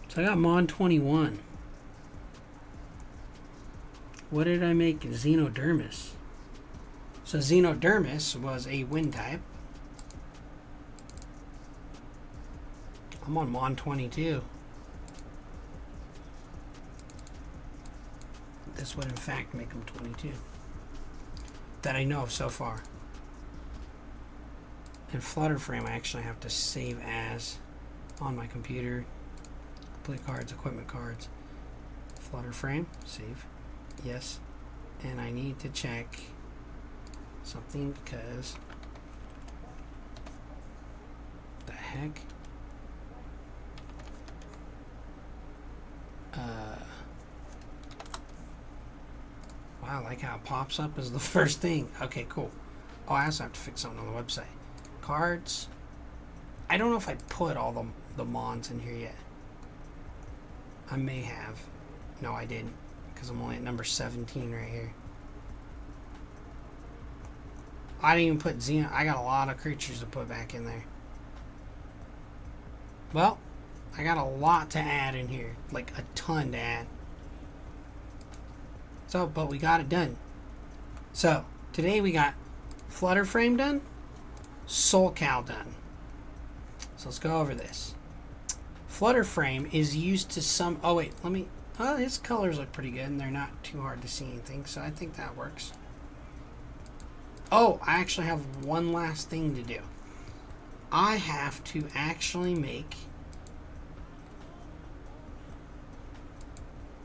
So I got Mon 21. What did I make? Xenodermis. So Xenodermis was a wind type. I'm on Mon 22. This would in fact make him 22. That I know of so far. In Flutter Frame I actually have to save as on my computer. Complete cards, equipment cards. Flutter Frame, save. Yes. And I need to check something because the heck? Wow, I like how it pops up as the first thing. Okay, cool. Oh, I also have to fix something on the website. Cards. I don't know if I put all the Mons in here yet. I may have. No, I didn't. Because I'm only at number 17 right here. I didn't even put Xeno. I got a lot of creatures to put back in there. Well, I got a lot to add in here. Like a ton to add. So, but we got it done. So, today we got Flutter Frame done. Soul Cow done. So let's go over this. Flutter Frame is used to some. Oh wait, let me. Oh, his colors look pretty good, and they're not too hard to see anything. So I think that works. Oh, I actually have one last thing to do. I have to actually make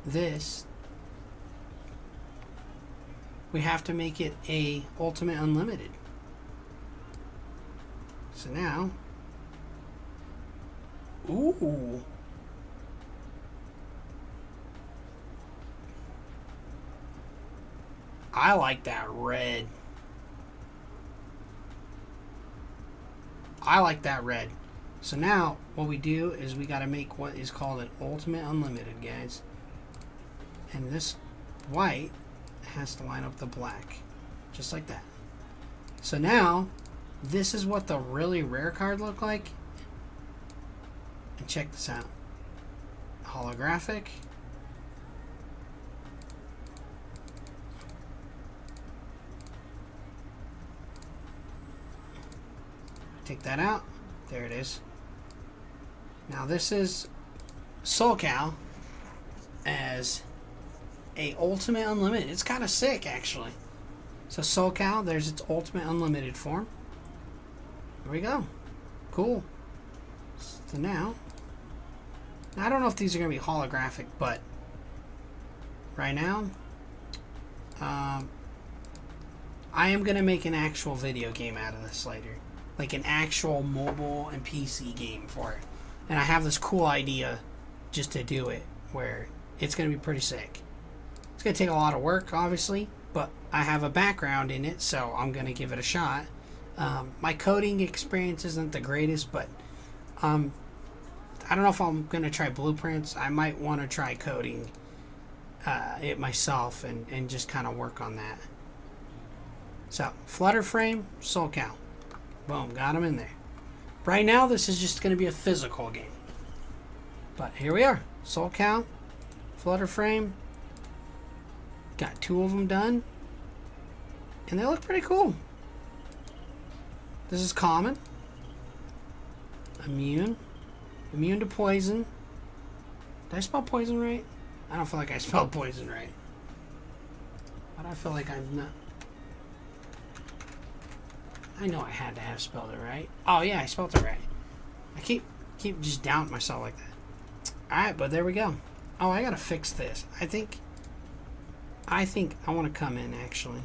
this. We have to make it a ultimate unlimited. So now, ooh. I like that red. I like that red. So now what we do is we got to make what is called an ultimate unlimited, guys. And this white has to line up the black, just like that. So now this is what the really rare card look like. And check this out. Holographic. Take that out. There it is. Now this is SoulCal as a ultimate unlimited. It's kind of sick, actually. So SoulCal, there's its ultimate unlimited form. There we go. Cool. So now I don't know if these are going to be holographic, but right now, I am going to make an actual video game out of this later. Like an actual mobile and PC game for it. And I have this cool idea just to do it, where it's going to be pretty sick. It's going to take a lot of work, obviously, but I have a background in it, so I'm going to give it a shot. My coding experience isn't the greatest, but I don't know if I'm going to try blueprints. I might want to try coding it myself and just kind of work on that. So, Flutter Frame, SoulCal. Boom, got them in there. Right now, this is just going to be a physical game. But here we are. SoulCal, Flutter Frame. Got 2 of them done. And they look pretty cool. This is common. Immune. Immune to poison. Did I spell poison right? I don't feel like I spelled poison right. But I feel like I'm not. I know I had to have spelled it right. Oh yeah, I spelled it right. I keep just doubting myself like that. Alright, but there we go. Oh, I gotta fix this. I think I want to come in actually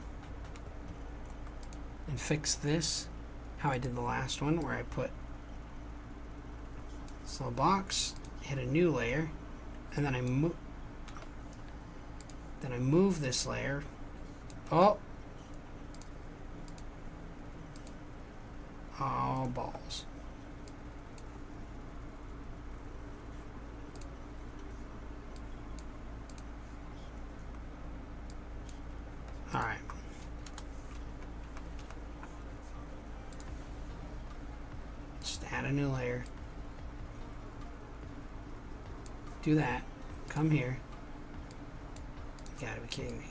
and fix this how I did the last one, where I put this little box, hit a new layer, and then I move this layer. Oh, balls. All right. Just add a new layer. Do that. Come here. You gotta be kidding me.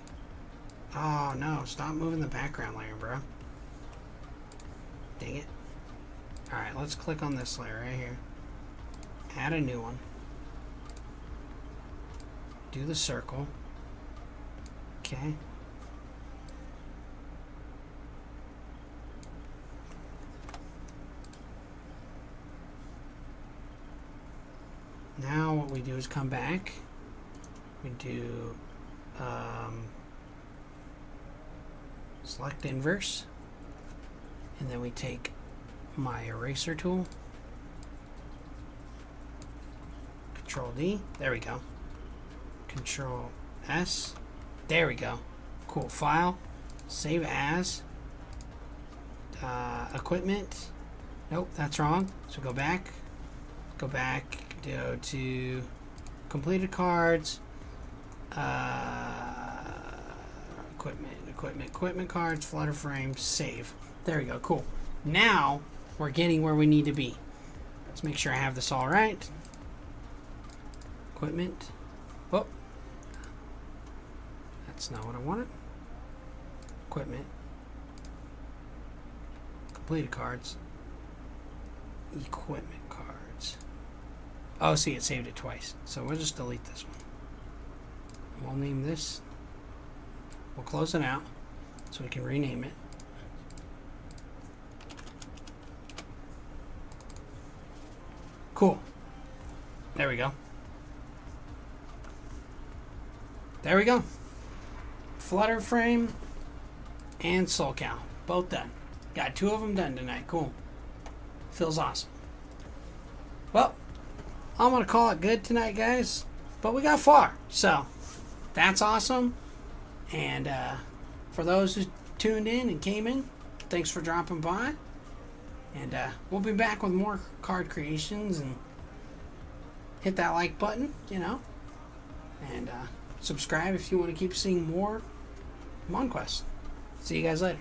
Oh no, stop moving the background layer, bro. Dang it. Alright, let's click on this layer right here. Add a new one. Do the circle. Okay. Now what we do is come back. We do select inverse. And then we take my eraser tool, Control D, there we go, Control S, there we go, cool. File, save as, equipment, nope, that's wrong, so go back, go to completed cards, equipment cards, Flutter Frame, save. There we go, cool. Now we're getting where we need to be. Let's make sure I have this all right. Equipment. Oh, that's not what I wanted. Equipment. Completed cards. Equipment cards. Oh, see, it saved it twice. So we'll just delete this one. We'll name this. We'll close it out so we can rename it. Cool. There we go. There we go. Flutter frame and soul cow. Both done. Got 2 of them done tonight. Cool. Feels awesome. Well, I'm going to call it good tonight, guys. But we got far. So, that's awesome. And for those who tuned in and came in, thanks for dropping by. And we'll be back with more card creations. And hit that like button, you know. And subscribe if you want to keep seeing more Monquest. See you guys later.